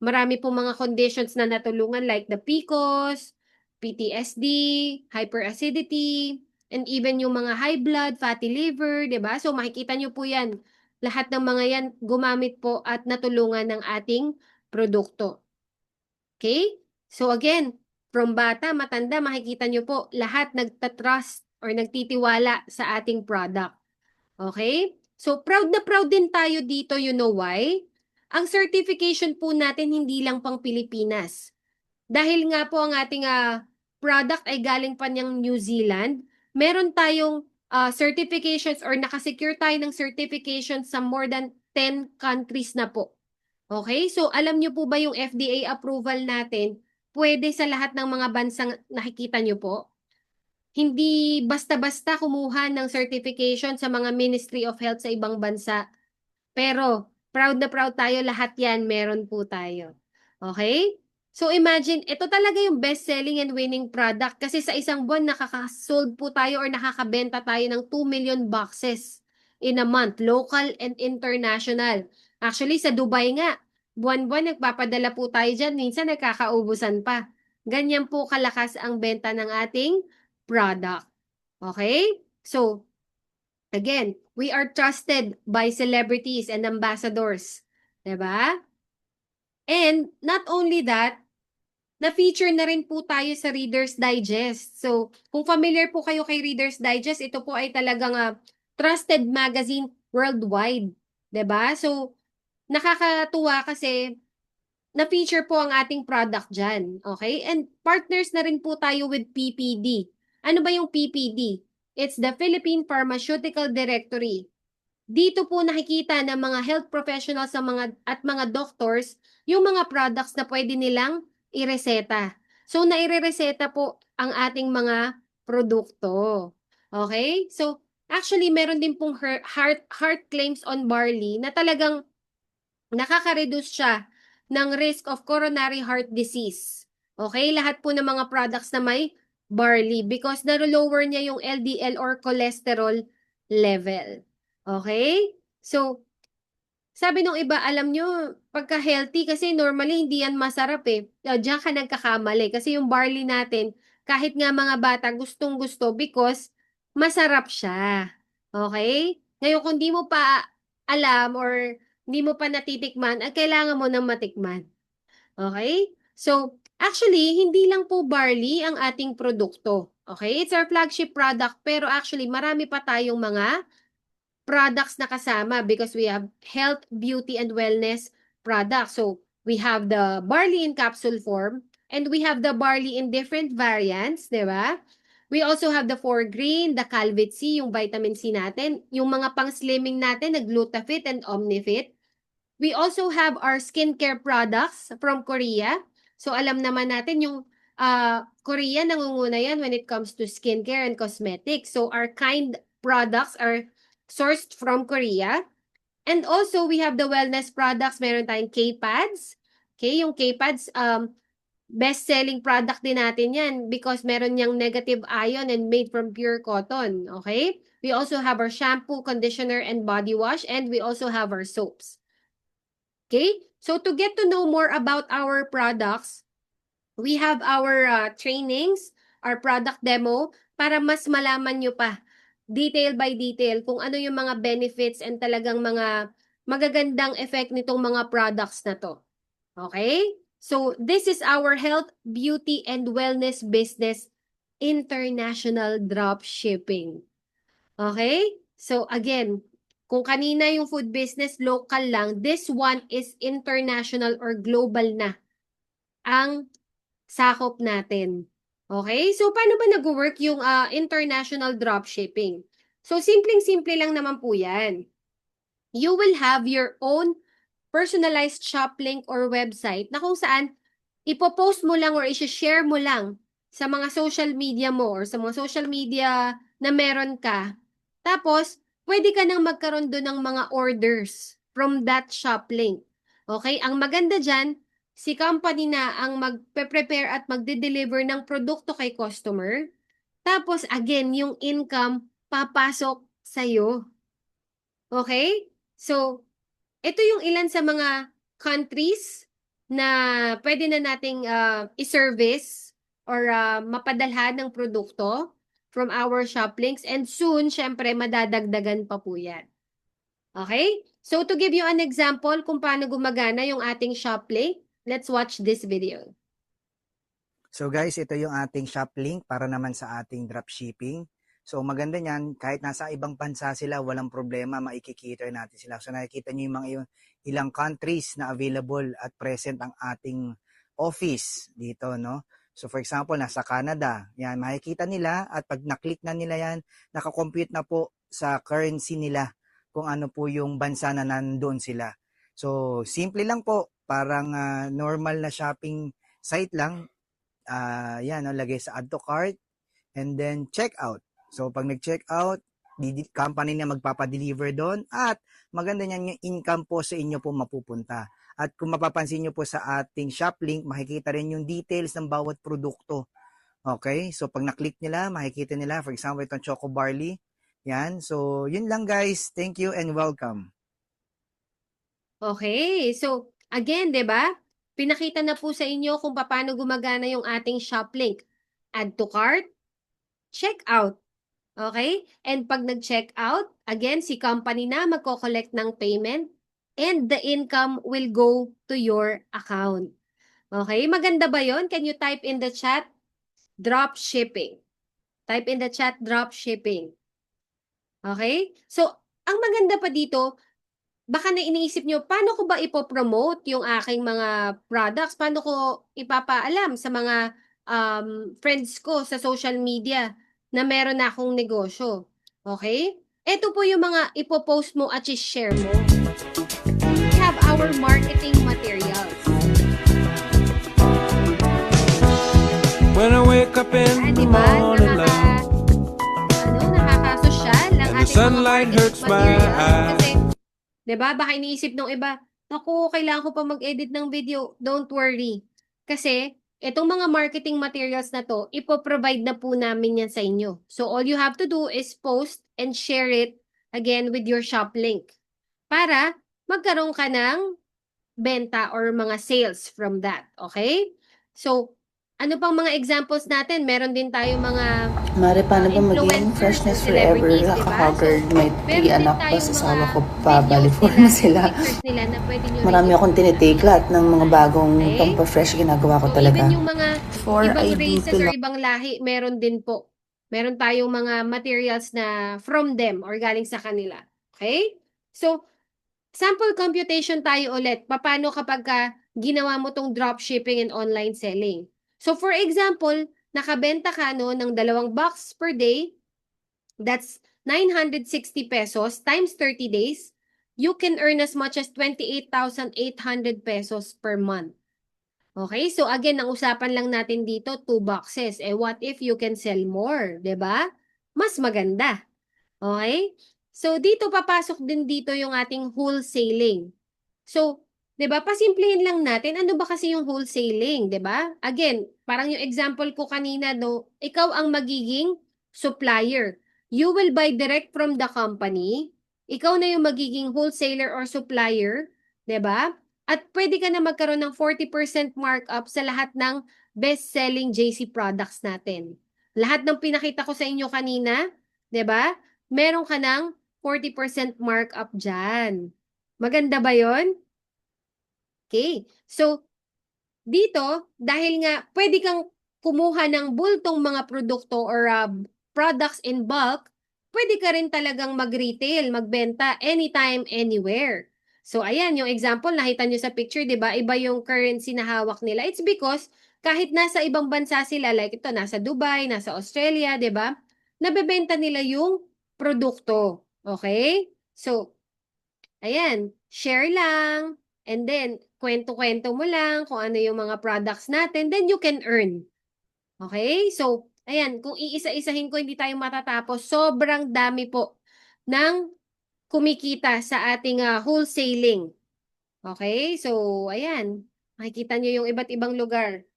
Marami po mga conditions na natulungan like the PCOS, PTSD, hyperacidity, and even yung mga high blood, fatty liver, 'di ba? So makikita nyo po yan. Lahat ng mga yan gumamit po at natulungan ng ating produkto. Okay? So again, from bata, matanda, makikita nyo po, lahat nagtatrust or nagtitiwala sa ating product. Okay? So proud na proud din tayo dito, you know why? Ang certification po natin hindi lang pang Pilipinas. Dahil nga po ang ating product ay galing pa niyang New Zealand, meron tayong certifications or nakasecure tayo ng certifications sa more than 10 countries na po. Okay? So, alam niyo po ba yung FDA approval natin, pwede sa lahat ng mga bansang nakikita niyo po? Hindi basta-basta kumuha ng certification sa mga Ministry of Health sa ibang bansa. Pero, proud na proud tayo, lahat yan meron po tayo. Okay? So, imagine, ito talaga yung best-selling and winning product kasi sa isang buwan nakaka-sold po tayo or nakakabenta tayo ng 2 million boxes in a month, local and international. Actually, sa Dubai nga, buwan-buwan nagpapadala po tayo dyan, minsan nagkakaubusan pa. Ganyan po kalakas ang benta ng ating product. Okay? So, again, we are trusted by celebrities and ambassadors. Diba? And not only that, na-feature na rin po tayo sa Reader's Digest. So, kung familiar po kayo kay Reader's Digest, ito po ay talagang trusted magazine worldwide. Diba? So, nakakatuwa kasi na-feature po ang ating product dyan. Okay? And partners na rin po tayo with PPD. Ano ba yung PPD? It's the Philippine Pharmaceutical Directory. Dito po nakikita ng mga health professionals at mga doctors yung mga products na pwede nilang ireseta. So, nairereseta po ang ating mga produkto. Okay? So, actually, meron din pong heart claims on barley na talagang nakaka-reduce siya ng risk of coronary heart disease. Okay? Lahat po ng mga products na may barley because na-lower niya yung LDL or cholesterol level. Okay? So, sabi nung iba, alam nyo, pagka healthy, kasi normally hindi yan masarap eh. Diyan ka nagkakamali. Kasi yung barley natin, kahit nga mga bata, gustong-gusto because masarap siya. Okay? Ngayon, kung di mo pa alam or hindi mo pa natitikman, kailangan mo nang matikman. Okay? So, actually, hindi lang po barley ang ating produkto. Okay? It's our flagship product, pero actually, marami pa tayong mga products na kasama because we have health, beauty, and wellness products. So, we have the barley in capsule form and we have the barley in different variants, di ba? We also have the 4-green, the Calvit C, yung vitamin C natin, yung mga pang-slimming natin, the Glutafit and Omnifit. We also have our skincare products from Korea. So, alam naman natin yung Korea, nangunguna yan when it comes to skincare and cosmetics. So, our kind products are sourced from Korea. And also, we have the wellness products. Meron tayong K-Pads. Okay, yung K-Pads, best-selling product din natin yan because meron niyang negative ion and made from pure cotton. Okay? We also have our shampoo, conditioner, and body wash. And we also have our soaps. Okay? So, to get to know more about our products, we have our trainings, our product demo, para mas malaman nyo pa detail by detail kung ano yung mga benefits and talagang mga magagandang effect nitong mga products na to. Okay? So, this is our health, beauty, and wellness business, international drop shipping. Okay? So, again, kung kanina yung food business, local lang, this one is international or global na ang sakop natin. Okay? So, paano ba nag-work yung international dropshipping? So, simpleng-simple lang naman po yan. You will have your own personalized shop link or website na kung saan ipopost mo lang or i-share mo lang sa mga social media mo or sa mga social media na meron ka. Tapos, pwede ka nang magkaroon doon ng mga orders from that shop link. Okay? Ang maganda dyan, si company na ang magpe-prepare at magde-deliver ng produkto kay customer. Tapos, again, yung income papasok sa'yo. Okay? So, ito yung ilan sa mga countries na pwede na nating i-service or mapadalhan ng produkto. from our shop links. And soon, syempre, madadagdagan pa po yan. Okay? So, to give you an example kung paano gumagana yung ating shop link, let's watch this video. So guys, ito yung ating shop link para naman sa ating dropshipping. So maganda niyan, kahit nasa ibang bansa sila, walang problema, maikikita natin sila. So nakikita niyo yung mga ilang countries na available at present ang ating office dito, no? So for example, nasa Canada, yan, makikita nila at pag na-click na nila yan, nakakompute na po sa currency nila kung ano po yung bansa na nandoon sila. So simple lang po, parang normal na shopping site lang. Yan, no, lagay sa add to cart and then check out. So pag nag-check out, company na magpapa-deliver doon at maganda niyan yung income po sa inyo po mapupunta. At kung mapapansin nyo po sa ating shop link, makikita rin yung details ng bawat produkto. Okay? So pag na-click nila, makikita nila, for example, itong Choco Barley. Yan. So yun lang guys. Thank you and welcome. Okay. So, again, 'di ba? Pinakita na po sa inyo kung paano gumagana yung ating shop link. Add to cart, check out. Okay? And pag nag-check out, again, si company na magko-collect ng payment and the income will go to your account. Okay? Maganda ba yon? Can you type in the chat? Drop shipping. Type in the chat, drop shipping. Okay? So, ang maganda pa dito, baka na iniisip nyo, paano ko ba ipopromote yung aking mga products? Paano ko ipapaalam sa mga friends ko sa social media na meron na akong negosyo? Okay? Ito po yung mga ipopost mo at share mo. We have our marketing materials. When I wake up in the Diba? morning light, Nakakasosyal ang and the ating mga sunlight marketing hurts my materials. eyes. Kasi, diba, baka iniisip ng iba, naku, kailangan ko pa mag-edit ng video. Don't worry. Kasi, itong mga marketing materials na to, ipoprovide na po namin yan sa inyo. So, all you have to do is post and share it again with your shop link. Para magkaroon ka ng benta or mga sales from that. Okay? So, ano pang mga examples natin? Meron din tayo mga Mare, paano ba maging influencers freshness or forever? celebrities, diba? Nakaka-haggard. May Meron 3 din anak pa tayong sa asawa mga ko pa. Bali videos 4 na sila. pictures nila na pwede nyo Marami rin akong tinitake lahat ng mga bagong Okay? pampafresh ginagawa ko So, talaga. even yung mga For ibang I do races to or ibang lahi, meron din po. Meron tayong mga materials na from them or galing sa kanila. Okay? So, sample computation tayo ulit. Paano kapag ginawa mo tong dropshipping and online selling? So, for example, nakabenta ka no, ng 2 box per day, that's 960 pesos times 30 days, you can earn as much as 28,800 pesos per month. Okay? So, again, ang usapan lang natin dito, 2 boxes. What if you can sell more? 'Di ba? Mas maganda. Okay? So, dito papasok din dito yung ating wholesaling. So, 'di ba, pasimplehin lang natin, ano ba kasi yung wholesaling, 'di ba? Again, parang yung example ko kanina, no, ikaw ang magiging supplier. You will buy direct from the company. Ikaw na yung magiging wholesaler or supplier, 'di ba? At pwede ka na magkaroon ng 40% markup sa lahat ng best-selling JC products natin. Lahat ng pinakita ko sa inyo kanina, 'di ba? Meron ka ng 40% markup dyan. Maganda ba yon? Okay. So, dito, dahil nga pwede kang kumuha ng bultong mga produkto or products in bulk, pwede ka rin talagang mag-retail, magbenta anytime, anywhere. So, ayan, yung example, nakita nyo sa picture, di ba? Iba yung currency na hawak nila. It's because kahit nasa ibang bansa sila, like ito, nasa Dubai, nasa Australia, di ba? Nabebenta nila yung produkto. Okay? So, ayan, share lang. And then, kwento-kwento mo lang kung ano yung mga products natin, then you can earn. Okay? So, ayan, kung iisa-isahin ko, hindi tayo matatapos. Sobrang dami po ng kumikita sa ating wholesaling. Okay? So, ayan, makikita nyo yung iba't ibang lugar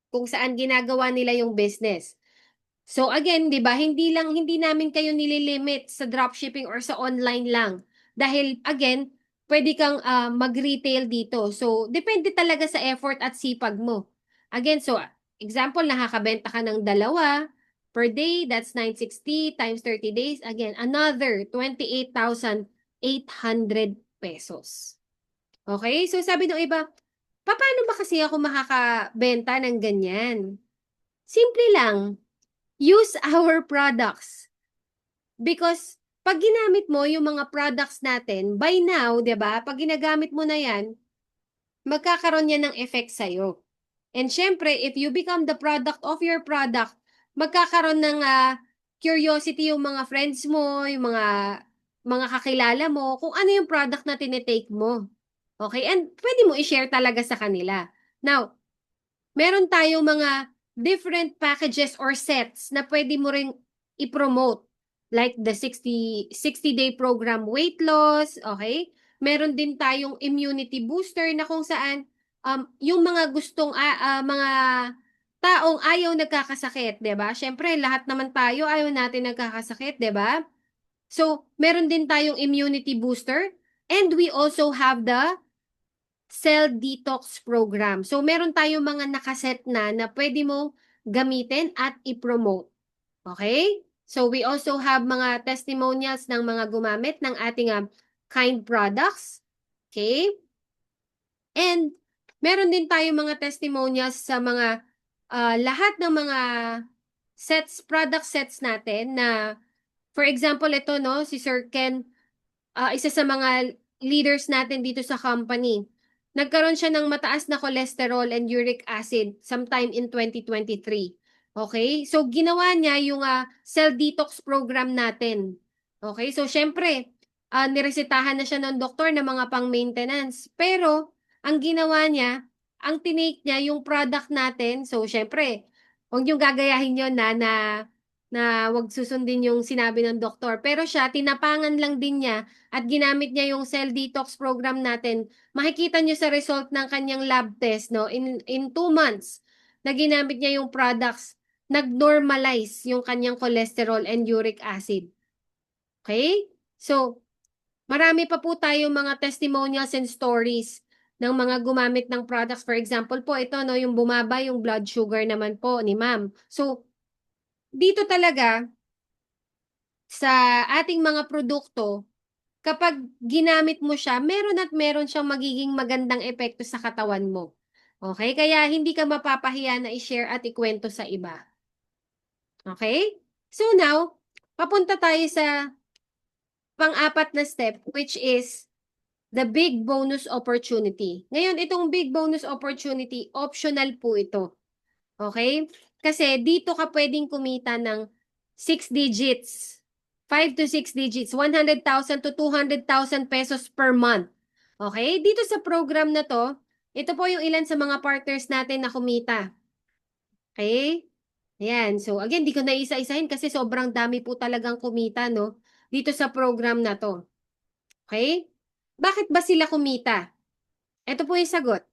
kung saan ginagawa nila yung business. So, again, di ba, hindi namin kayo nililimit sa dropshipping or sa online lang. Dahil, again, pwede kang mag-retail dito. So, depende talaga sa effort at sipag mo. Again, so, example, nakakabenta ka ng 2, per day, that's 960 times 30 days. Again, another 28,800 pesos. Okay? So sabi ng iba, paano ba kasi ako makakabenta ng ganyan? Simple lang. Use our products. Because pag ginamit mo yung mga products natin, by now, 'di ba? Pag ginagamit mo na 'yan, magkakaroon yan ng effect sa'yo. And syempre, if you become the product of your product, magkakaroon ng curiosity yung mga friends mo, yung mga kakilala mo, kung ano yung product na tinitake mo. Okay? And pwede mo i-share talaga sa kanila. Now, meron tayong mga different packages or sets na pwede mo ring i-promote. Like the 60-day program weight loss, okay? Meron din tayong immunity booster na kung saan yung mga gustong mga taong ayaw nagkakasakit, 'di ba? Syempre, lahat naman tayo ayaw natin nagkakasakit, 'di ba? So, meron din tayong immunity booster and we also have the cell detox program. So, meron tayong mga nakaset na pwede mong gamitin at i-promote. Okay? So, we also have mga testimonials ng mga gumamit ng ating kind products. Okay? And meron din tayong mga testimonials sa mga lahat ng mga product sets natin na, for example, ito, no, si Sir Ken, isa sa mga leaders natin dito sa company. Nagkaroon siya ng mataas na cholesterol and uric acid sometime in 2023. Okay? So, ginawa niya yung cell detox program natin. Okay? So, syempre, niresetahan na siya ng doktor ng mga pang-maintenance. Pero, ang ginawa niya, ang tinake niya yung product natin. So, syempre, huwag niyong gagayahin yun na wag susundin yung sinabi ng doktor. Pero siya, tinapangan lang din niya at ginamit niya yung cell detox program natin. Makikita niyo sa result ng kanyang lab test, no? In 2 months, na ginamit niya yung products, nag-normalize yung kanyang cholesterol and uric acid. Okay? So, marami pa po tayong mga testimonials and stories ng mga gumamit ng products. For example po, ito, no, yung bumaba yung blood sugar naman po ni ma'am. So, dito talaga, sa ating mga produkto, kapag ginamit mo siya, meron at meron siyang magiging magandang epekto sa katawan mo. Okay? Kaya hindi ka mapapahiya na i-share at ikwento sa iba. Okay? So now, papunta tayo sa pang-apat na step, which is the big bonus opportunity. Ngayon, itong big bonus opportunity, optional po ito. Okay? Kasi dito ka pwedeng kumita ng 6 digits. 5 to 6 digits. 100,000 to 200,000 pesos per month. Okay? Dito sa program na to, ito po yung ilan sa mga partners natin na kumita. Okay? Ayan. So, again, di ko na isa-isahin kasi sobrang dami po talagang kumita, no? Dito sa program na to. Okay? Bakit ba sila kumita? Ito po yung sagot.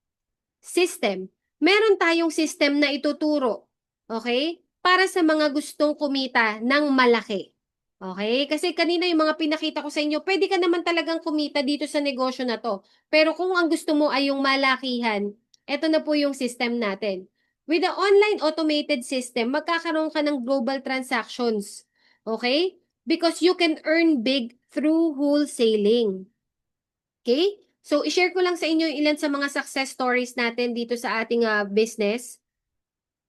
System. Meron tayong system na ituturo. Okay? Para sa mga gustong kumita ng malaki. Okay? Kasi kanina yung mga pinakita ko sa inyo, pwede ka naman talagang kumita dito sa negosyo na to. Pero kung ang gusto mo ay yung malakihan, ito na po yung system natin. With the online automated system, magkakaroon ka ng global transactions. Okay? Because you can earn big through wholesaling. Okay? So, i-share ko lang sa inyo ilan sa mga success stories natin dito sa ating business.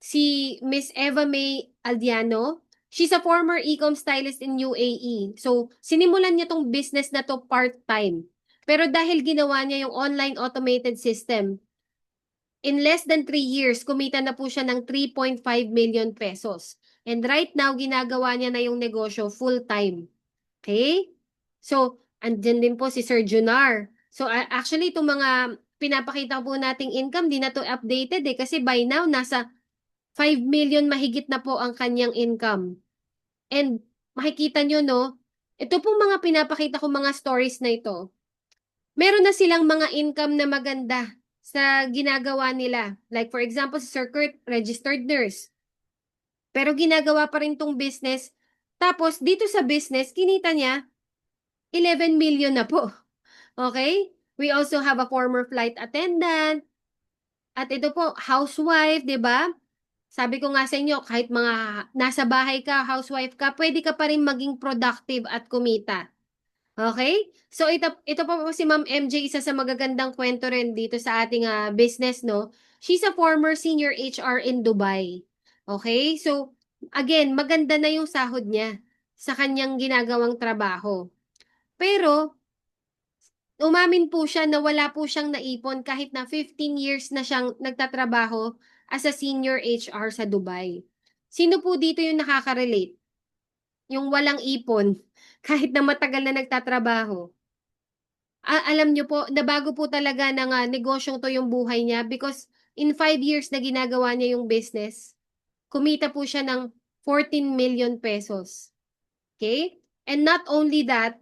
Si Miss Eva May Aldiano, she's a former e-com stylist in UAE. So, sinimulan niya tong business na to part-time. Pero dahil ginawa niya yung online automated system, in less than 3 years, kumita na po siya ng 3.5 million pesos. And right now, ginagawa niya na yung negosyo full-time. Okay? So, andyan din po si Sir Junar. So, actually, itong mga pinapakita po nating income, di na to updated kasi by now, nasa 5 million mahigit na po ang kanyang income. And makikita nyo, no, ito pong mga pinapakita ko mga stories na ito, meron na silang mga income na maganda sa ginagawa nila. Like for example, si Sir Kurt, registered nurse. Pero ginagawa pa rin tong business. Tapos, dito sa business, kinita niya, 11 million na po. Okay? We also have a former flight attendant. At ito po, housewife, di ba? Sabi ko nga sa inyo, kahit mga nasa bahay ka, housewife ka, pwede ka pa rin maging productive at kumita. Okay? So ito pa po si Ma'am MJ, isa sa magagandang kwento rin dito sa ating business, no? She's a former senior HR in Dubai. Okay? So again, maganda na yung sahod niya sa kanyang ginagawang trabaho. Pero umamin po siya na wala po siyang naipon kahit na 15 years na siyang nagtatrabaho as a senior HR sa Dubai. Sino po dito yung nakaka-relate? Yung walang ipon kahit na matagal na nagtatrabaho. Alam niyo po, nabago po talaga ng negosyong to yung buhay niya because in 5 years na ginagawa niya yung business, kumita po siya ng 14 million pesos. Okay? And not only that,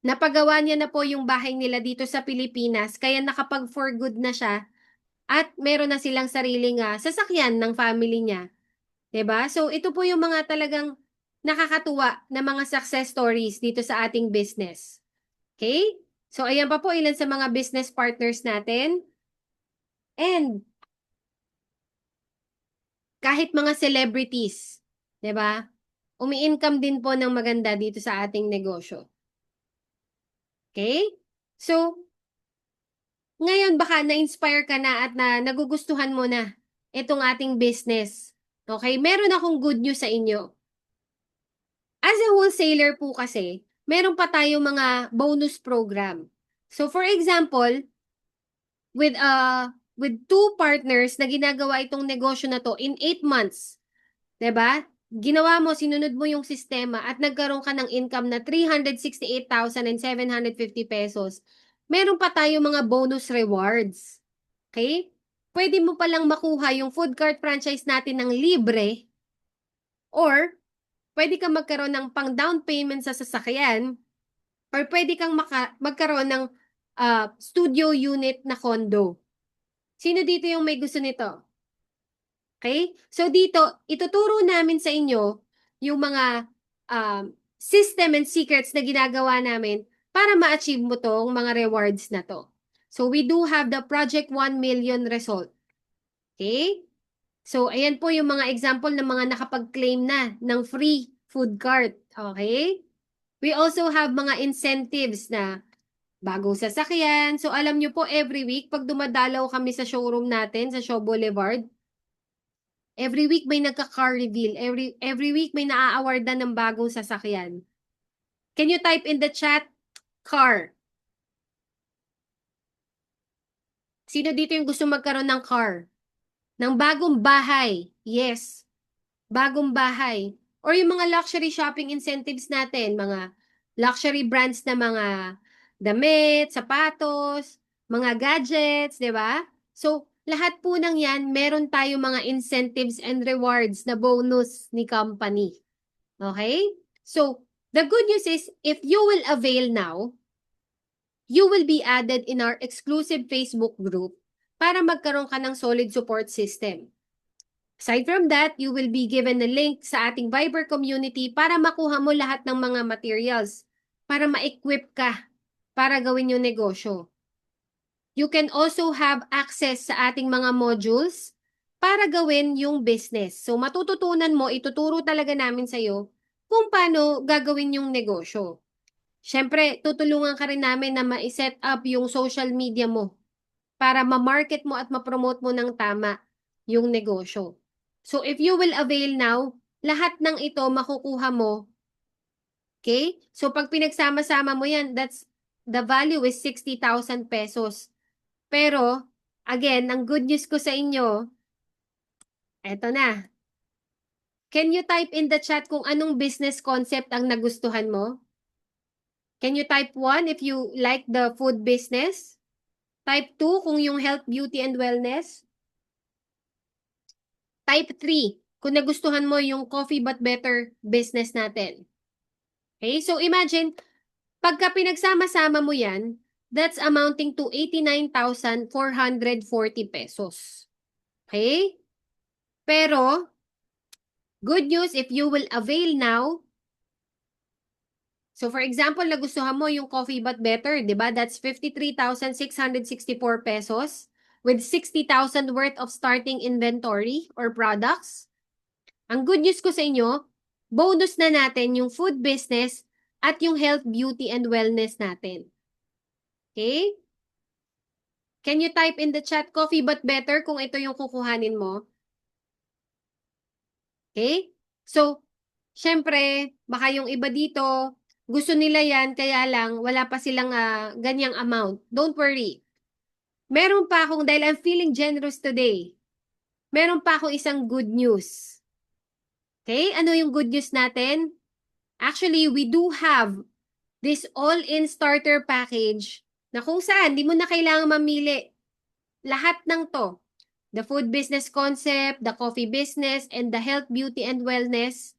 napagawa niya na po yung bahay nila dito sa Pilipinas, kaya nakapag for good na siya at meron na silang sariling sasakyan ng family niya. 'Di ba? So ito po yung mga talagang nakakatuwa na mga success stories dito sa ating business. Okay? So ayan pa po ilan sa mga business partners natin. And kahit mga celebrities, 'di ba? Umi-income din po ng maganda dito sa ating negosyo. Okay? So, ngayon baka na-inspire ka na at nagugustuhan mo na itong ating business. Okay? Meron akong good news sa inyo. As a wholesaler po kasi, meron pa tayong mga bonus program. So for example, with 2 partners na ginagawa itong negosyo na to in 8 months, 'di ba? Ginawa mo, sinunod mo yung sistema at nagkaroon ka ng income na 368,750 pesos. Meron pa tayo mga bonus rewards. Okay? Pwede mo palang makuha yung food cart franchise natin ng libre or pwede kang magkaroon ng pang down payment sa sasakyan or pwede kang magkaroon ng studio unit na condo. Sino dito yung may gusto nito? Okay? So dito, ituturo namin sa inyo yung mga system and secrets na ginagawa namin para ma-achieve mo tong mga rewards na to. So we do have the Project 1 Million result. Okay? So ayan po yung mga example ng mga nakapag-claim na ng free food cart. Okay? We also have mga incentives na bagong sasakyan. So alam nyo po, every week, pag dumadalaw kami sa showroom natin, sa Shaw Boulevard, every week may nagka-car reveal. Every week may naa-awardan ng bagong sasakyan. Can you type in the chat, car? Sino dito yung gusto magkaroon ng car? Ng bagong bahay? Yes. Bagong bahay. Or yung mga luxury shopping incentives natin, mga luxury brands na mga damit, sapatos, mga gadgets, di ba? So, lahat po ng yan, meron tayo mga incentives and rewards na bonus ni company. Okay? So, the good news is, if you will avail now, you will be added in our exclusive Facebook group para magkaroon ka ng solid support system. Aside from that, you will be given a link sa ating Viber community para makuha mo lahat ng mga materials para ma-equip ka para gawin yung negosyo. You can also have access sa ating mga modules para gawin yung business. So matututunan mo, ituturo talaga namin sa'yo kung paano gagawin yung negosyo. Siyempre, tutulungan ka rin namin na ma-set up yung social media mo para ma-market mo at ma-promote mo ng tama yung negosyo. So if you will avail now, lahat ng ito makukuha mo. Okay? So pag pinagsama-sama mo yan, the value is 60,000 pesos. Pero, again, ang good news ko sa inyo, eto na. Can you type in the chat kung anong business concept ang nagustuhan mo? Can you type 1 if you like the food business? Type 2 kung yung health, beauty, and wellness? Type 3 kung nagustuhan mo yung coffee but better business natin. Okay? So imagine, pagka pinagsama-sama mo yan, that's amounting to 89,440 pesos. Okay? Pero, good news, if you will avail now, so for example, nagustuhan mo yung coffee but better, di ba? That's 53,664 pesos. with 60,000 worth of starting inventory or products. Ang good news ko sa inyo, bonus na natin yung food business at yung health, beauty, and wellness natin. Okay? Can you type in the chat, coffee but better, kung ito yung kukuhanin mo? Okay? So, syempre, baka yung iba dito, gusto nila yan, kaya lang, wala pa silang ganyang amount. Don't worry. Meron pa akong, dahil I'm feeling generous today, meron pa akong isang good news. Okay? Ano yung good news natin? Actually, we do have this all-in starter package na kung saan, di mo na kailangan mamili. Lahat ng to, the food business concept, the coffee business, and the health, beauty, and wellness,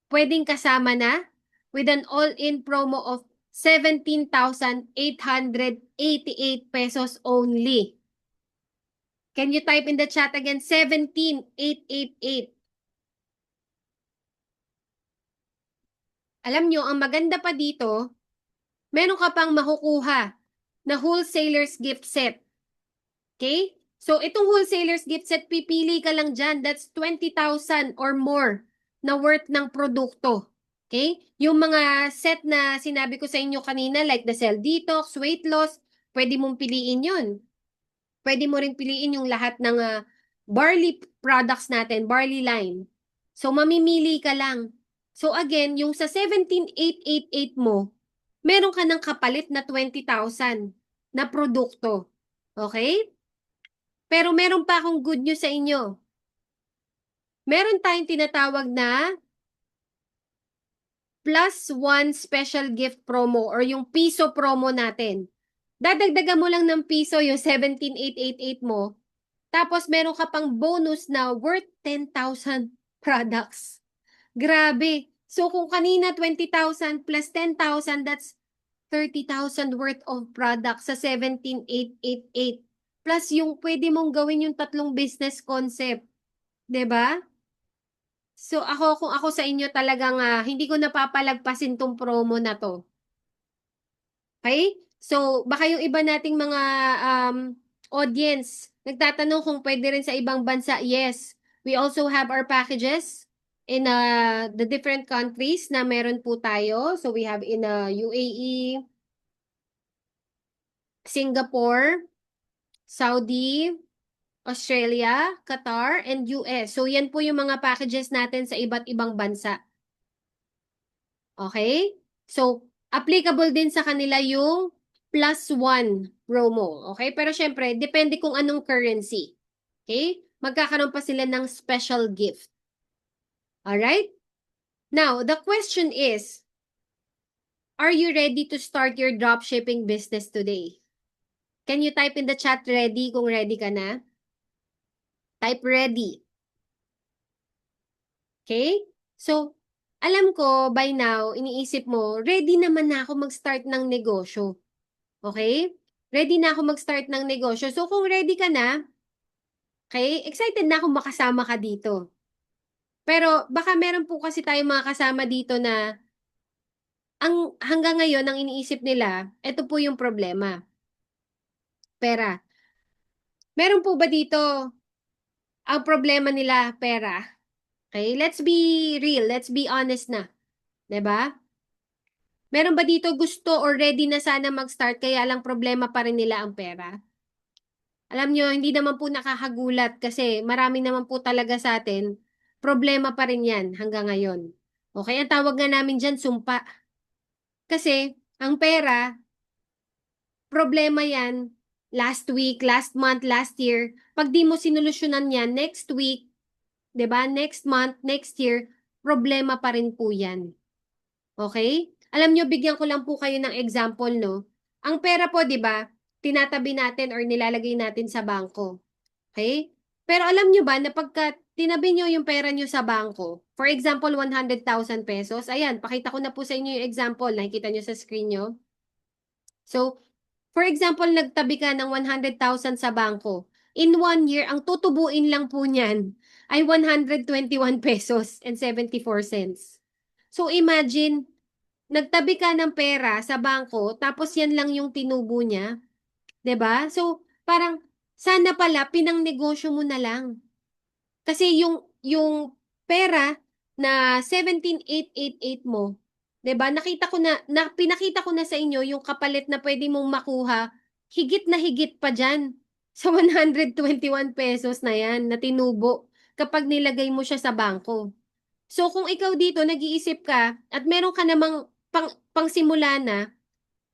pwedeng kasama na with an all-in promo of 17,888 pesos only. Can you type in the chat again? 17,888. Alam nyo, ang maganda pa dito, meron ka pang makukuha na wholesaler's gift set. Okay? So, itong wholesaler's gift set, pipili ka lang dyan. That's 20,000 or more na worth ng produkto. Okay? Yung mga set na sinabi ko sa inyo kanina, like the cell detox, weight loss, pwede mong piliin yun. Pwede mo rin piliin yung lahat ng barley products natin, barley line. So, mamimili ka lang. So, again, yung sa 17,888 mo, meron ka ng kapalit na 20,000 na produkto. Okay? Pero meron pa akong good news sa inyo. Meron tayong tinatawag na +1 special gift promo or yung piso promo natin. Dadagdagan mo lang ng piso yung 17,888 mo. Tapos meron ka pang bonus na worth 10,000 products. Grabe. So kung kanina 20,000 plus 10,000, that's 30,000 worth of products sa 17,888. Plus yung pwede mong gawin yung tatlong business concept. 'Di ba? So kung ako sa inyo talagang hindi ko napapalagpasin tong promo na to. Okay? So baka yung iba nating mga audience nagtatanong kung pwede rin sa ibang bansa. Yes, we also have our packages in the different countries na meron po tayo. So we have in UAE, Singapore, Saudi, Australia, Qatar, and US. So yan po yung mga packages natin sa iba't ibang bansa. Okay? So, applicable din sa kanila yung +1 promo. Okay? Pero syempre, depende kung anong currency. Okay? Magkakaroon pa sila ng special gift. Alright? Now, the question is, are you ready to start your dropshipping business today? Can you type in the chat ready kung ready ka na? Type ready. Okay? So, alam ko by now, iniisip mo, ready naman na ako mag-start ng negosyo. Okay? Ready na ako mag-start ng negosyo. So, kung ready ka na, okay, excited na akong makasama ka dito. Pero baka meron po kasi tayong mga kasama dito na hanggang ngayon, ang iniisip nila, ito po yung problema. Pera. Meron po ba dito ang problema nila pera? Okay, let's be real, let's be honest na. 'Di ba? Meron ba dito gusto or ready na sana mag-start kaya lang problema pa rin nila ang pera? Alam nyo, hindi naman po nakakagulat kasi marami naman po talaga sa atin, problema pa rin yan hanggang ngayon. Okay, ang tawag nga namin dyan, sumpa. Kasi, ang pera, problema yan last week, last month, last year. Pag di mo sinolusyonan yan, next week, 'di ba? Next month, next year, problema pa rin po 'yan. Okay? Alam nyo, bigyan ko lang po kayo ng example, no? Ang pera po, 'di ba? Tinatabi natin or nilalagay natin sa bangko. Okay? Pero alam nyo ba na pagka tinabi nyo yung pera nyo sa bangko, for example, 100,000 pesos, ayan, pakita ko na po sa inyo yung example, nakikita nyo sa screen nyo. So, for example, nagtabi ka ng 100,000 sa bangko. In 1 year, ang tutubuin lang po niyan ay 121 pesos and 74 cents. So, imagine, nagtabi ka ng pera sa bangko, tapos yan lang yung tinubo niya. 'Di ba? So, parang sana pala pinangnegosyo mo na lang. Kasi yung pera na 17,888 mo, 'di ba? Pinakita ko na sa inyo yung kapalit na pwede mong makuha, higit pa diyan sa 121 pesos na 'yan na tinubo kapag nilagay mo siya sa bangko. So kung ikaw dito nag-iisip ka at meron ka namang pangsimula na,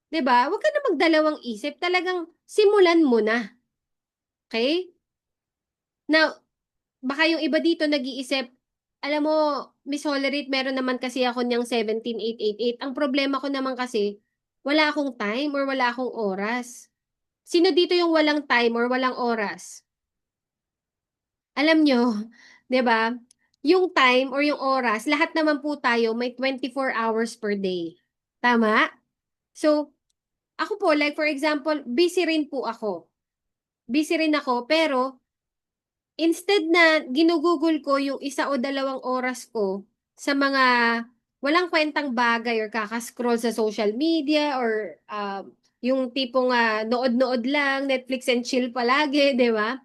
'di ba? Huwag ka na magdalawang isip, talagang simulan mo na. Okay? Now, baka yung iba dito nag-iisip, alam mo, Miss Hollerit, meron naman kasi ako niyang 17,888. Ang problema ko naman kasi, wala akong time or wala akong oras. Sino dito yung walang time or walang oras? Alam nyo, 'di ba? Yung time or yung oras, lahat naman po tayo may 24 hours per day. Tama? So, ako po, like for example, busy rin po ako. Busy rin ako, pero instead na ginugugol ko yung 1 o 2 oras ko sa mga walang kwentang bagay or kakascroll sa social media or yung tipong nood-nood lang, Netflix and chill palagi, di ba?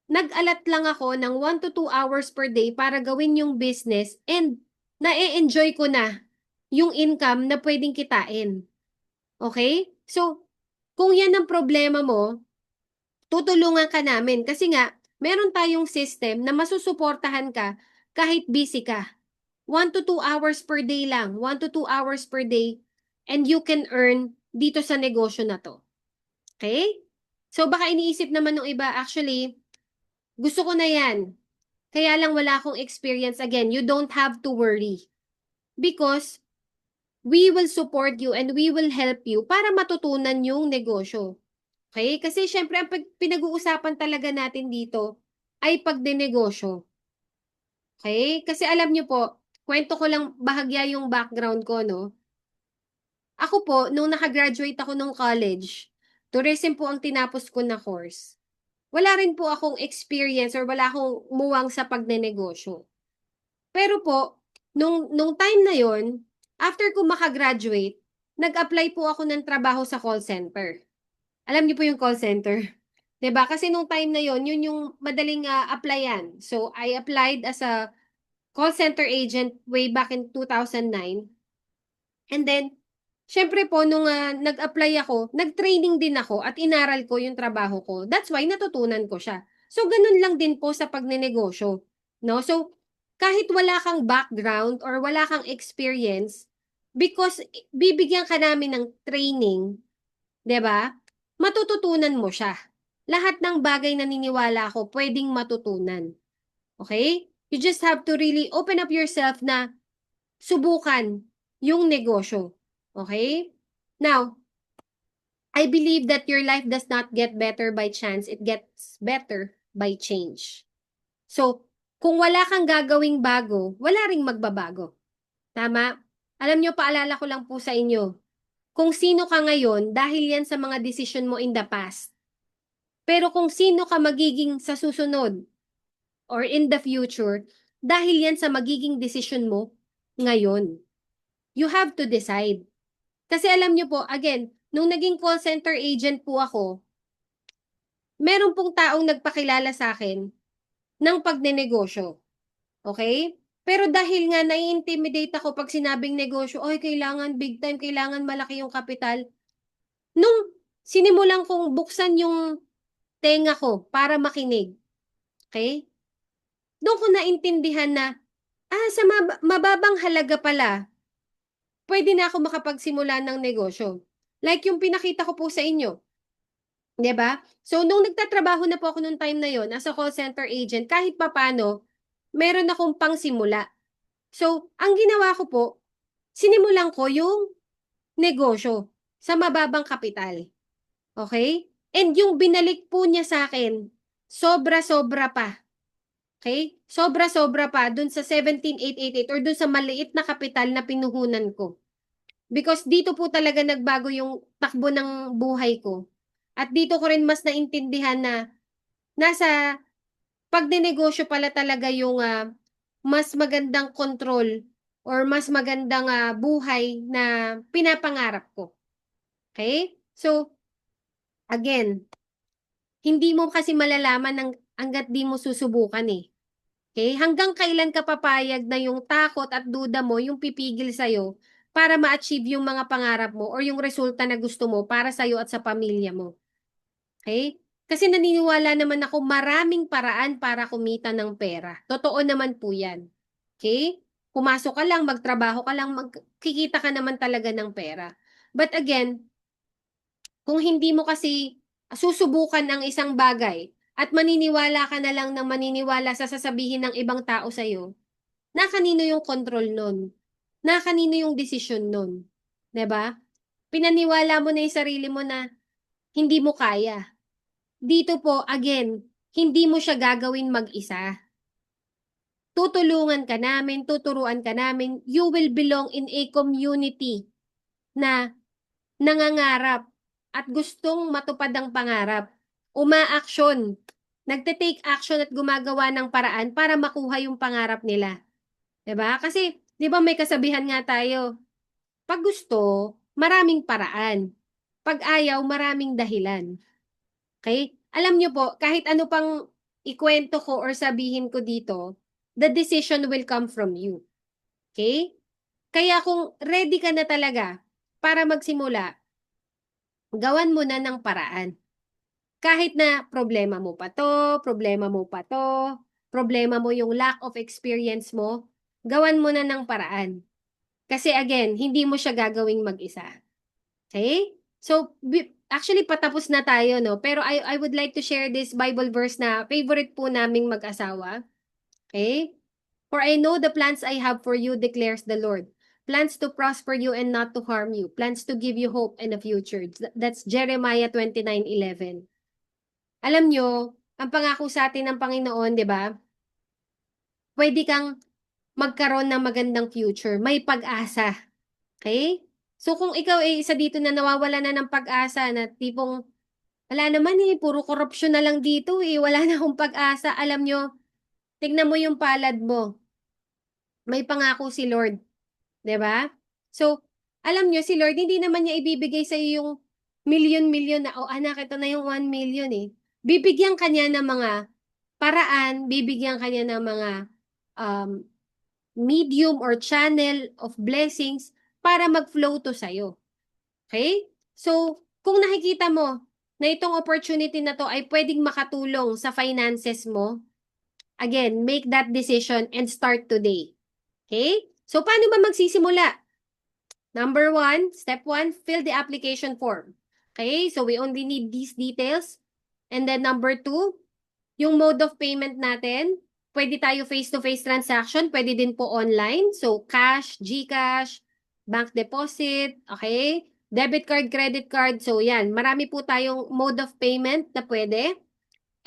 Nag-alat lang ako ng 1 to 2 hours per day para gawin yung business and na-enjoy ko na yung income na pwedeng kitain. Okay? So, kung yan ang problema mo, tutulungan ka namin kasi nga, meron tayong system na masusuportahan ka kahit busy ka. 1 to 2 hours per day lang. 1 to 2 hours per day and you can earn dito sa negosyo na to. Okay? So baka iniisip naman ng iba, actually, gusto ko na yan. Kaya lang wala akong experience. Again, you don't have to worry. Because we will support you and we will help you para matutunan yung negosyo. Okay? Kasi syempre, ang pinag-uusapan talaga natin dito ay pagdenegosyo. Okay? Kasi alam nyo po, kwento ko lang bahagya yung background ko, no? Ako po, nung nakagraduate ako ng college, tourism po ang tinapos ko na course. Wala rin po akong experience or wala akong muwang sa pagnenegosyo. Pero po, nung time na yon, after ko makagraduate, nag-apply po ako ng trabaho sa call center. Alam niyo po yung call center? 'Di ba? Kasi nung time na yon, yun yung madaling applyan. So, I applied as a call center agent way back in 2009. And then, syempre po, nung nag-apply ako, nag-training din ako at inaral ko yung trabaho ko. That's why natutunan ko siya. So, ganun lang din po sa pagnenegosyo. No? So, kahit wala kang background or wala kang experience, because bibigyan ka namin ng training, 'di ba? Matututunan mo siya. Lahat ng bagay na niniwala ako, pwedeng matutunan. Okay? You just have to really open up yourself na subukan yung negosyo. Okay? Now, I believe that your life does not get better by chance. It gets better by change. So, kung wala kang gagawing bago, wala ring magbabago. Tama? Alam nyo, paalala ko lang po sa inyo, kung sino ka ngayon, dahil yan sa mga decision mo in the past. Pero kung sino ka magiging sa susunod or in the future, dahil yan sa magiging decision mo ngayon. You have to decide. Kasi alam nyo po, again, nung naging call center agent po ako, meron pong taong nagpakilala sa akin ng pagnenegosyo. Okay? Pero dahil nga nai-intimidate ako pag sinabing negosyo, oy, kailangan big time, kailangan malaki yung kapital. Nung sinimulan kong buksan yung tenga ko para makinig, okay? Doon ko naintindihan na, sa mababang halaga pala, pwede na ako makapagsimula ng negosyo. Like yung pinakita ko po sa inyo. 'Di ba? So, nung nagtatrabaho na po ako nung time na yon as a call center agent, kahit papano, meron akong pangsimula. So, ang ginawa ko po, sinimulan ko yung negosyo sa mababang kapital. Okay? And yung binalik po niya sa akin, sobra-sobra pa. Okay? Sobra-sobra pa dun sa 17,888 or dun sa maliit na kapital na pinuhunan ko. Because dito po talaga nagbago yung takbo ng buhay ko. At dito ko rin mas naintindihan na nasa pagdenegosyo pala talaga yung mas magandang control or mas magandang buhay na pinapangarap ko. Okay? So, again, Hindi mo kasi malalaman hangga't di mo susubukan eh. Okay? Hanggang kailan ka papayag na yung takot at duda mo yung pipigil sa'yo para ma-achieve yung mga pangarap mo or yung resulta na gusto mo para sa'yo at sa pamilya mo. Okay? Kasi naniniwala naman ako maraming paraan para kumita ng pera. Totoo naman po yan. Okay? Pumasok ka lang, magtrabaho ka lang, magkikita ka naman talaga ng pera. But again, kung hindi mo kasi susubukan ang isang bagay at maniniwala ka na lang ng maniniwala sa sasabihin ng ibang tao sa'yo, na kanino yung control nun? Na kanino yung desisyon nun? 'Di ba? Pinaniwala mo na yung sarili mo na hindi mo kaya. Dito po, again, hindi mo siya gagawin mag-isa. Tutulungan ka namin, tuturuan ka namin, you will belong in a community na nangangarap at gustong matupad ang pangarap. Umaaksyon, nagte-take action at gumagawa ng paraan para makuha yung pangarap nila. 'Di ba? Kasi 'di ba may kasabihan nga tayo, pag gusto, maraming paraan. Pag ayaw, maraming dahilan. Okay? Alam niyo po, kahit ano pang ikwento ko or sabihin ko dito, the decision will come from you. Okay? Kaya kung ready ka na talaga para magsimula, gawan mo na ng paraan. Kahit na problema mo pa to, problema mo yung lack of experience mo, gawan mo na ng paraan. Kasi again, hindi mo siya gagawing mag-isa. Okay? So, actually, patapos na tayo, no? Pero I would like to share this Bible verse na favorite po naming mag-asawa. Okay? For I know the plans I have for you, declares the Lord. Plans to prosper you and not to harm you. Plans to give you hope and a future. That's Jeremiah 29:11. Alam nyo, ang pangako sa atin ng Panginoon, di ba? Pwede kang magkaroon ng magandang future. May pag-asa. Okay? So kung ikaw ay isa dito na nawawala na ng pag-asa na tipong wala naman eh, puro korupsyon na lang dito eh, wala na akong pag-asa. Alam nyo, tignan mo yung palad mo. May pangako si Lord. 'Di ba? So, alam nyo, si Lord, hindi naman niya ibibigay sa iyo yung milyon-milyon na, oh anak, ito na yung 1 million eh. Bibigyan kanya ng mga paraan, bibigyan kanya ng mga um, medium or channel of blessings para mag-flow to sa'yo. Okay? So, kung nakikita mo na itong opportunity na to ay pwedeng makatulong sa finances mo, again, make that decision and start today. Okay? So, paano ba magsisimula? Number 1, step 1, fill the application form. Okay? So, we only need these details. And then number 2, yung mode of payment natin, pwede tayo face-to-face transaction, pwede din po online. So, cash, GCash, bank deposit, okay? Debit card, credit card. So, yan. Marami po tayong mode of payment na pwede.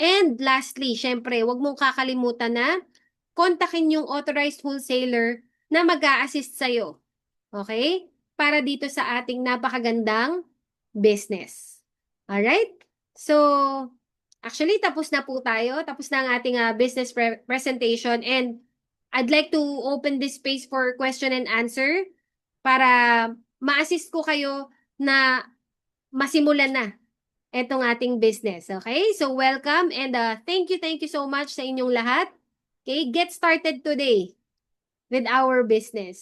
And lastly, syempre, wag mong kakalimutan na kontakin yung authorized wholesaler na mag-a-assist sa'yo. Okay? Para dito sa ating napakagandang business. Alright? So, actually, tapos na po tayo. Tapos na ang ating business presentation. And I'd like to open this space for question and answer para ma-assist ko kayo na masimulan na itong ating business. Okay? So, welcome and thank you so much sa inyong lahat. Okay? Get started today with our business.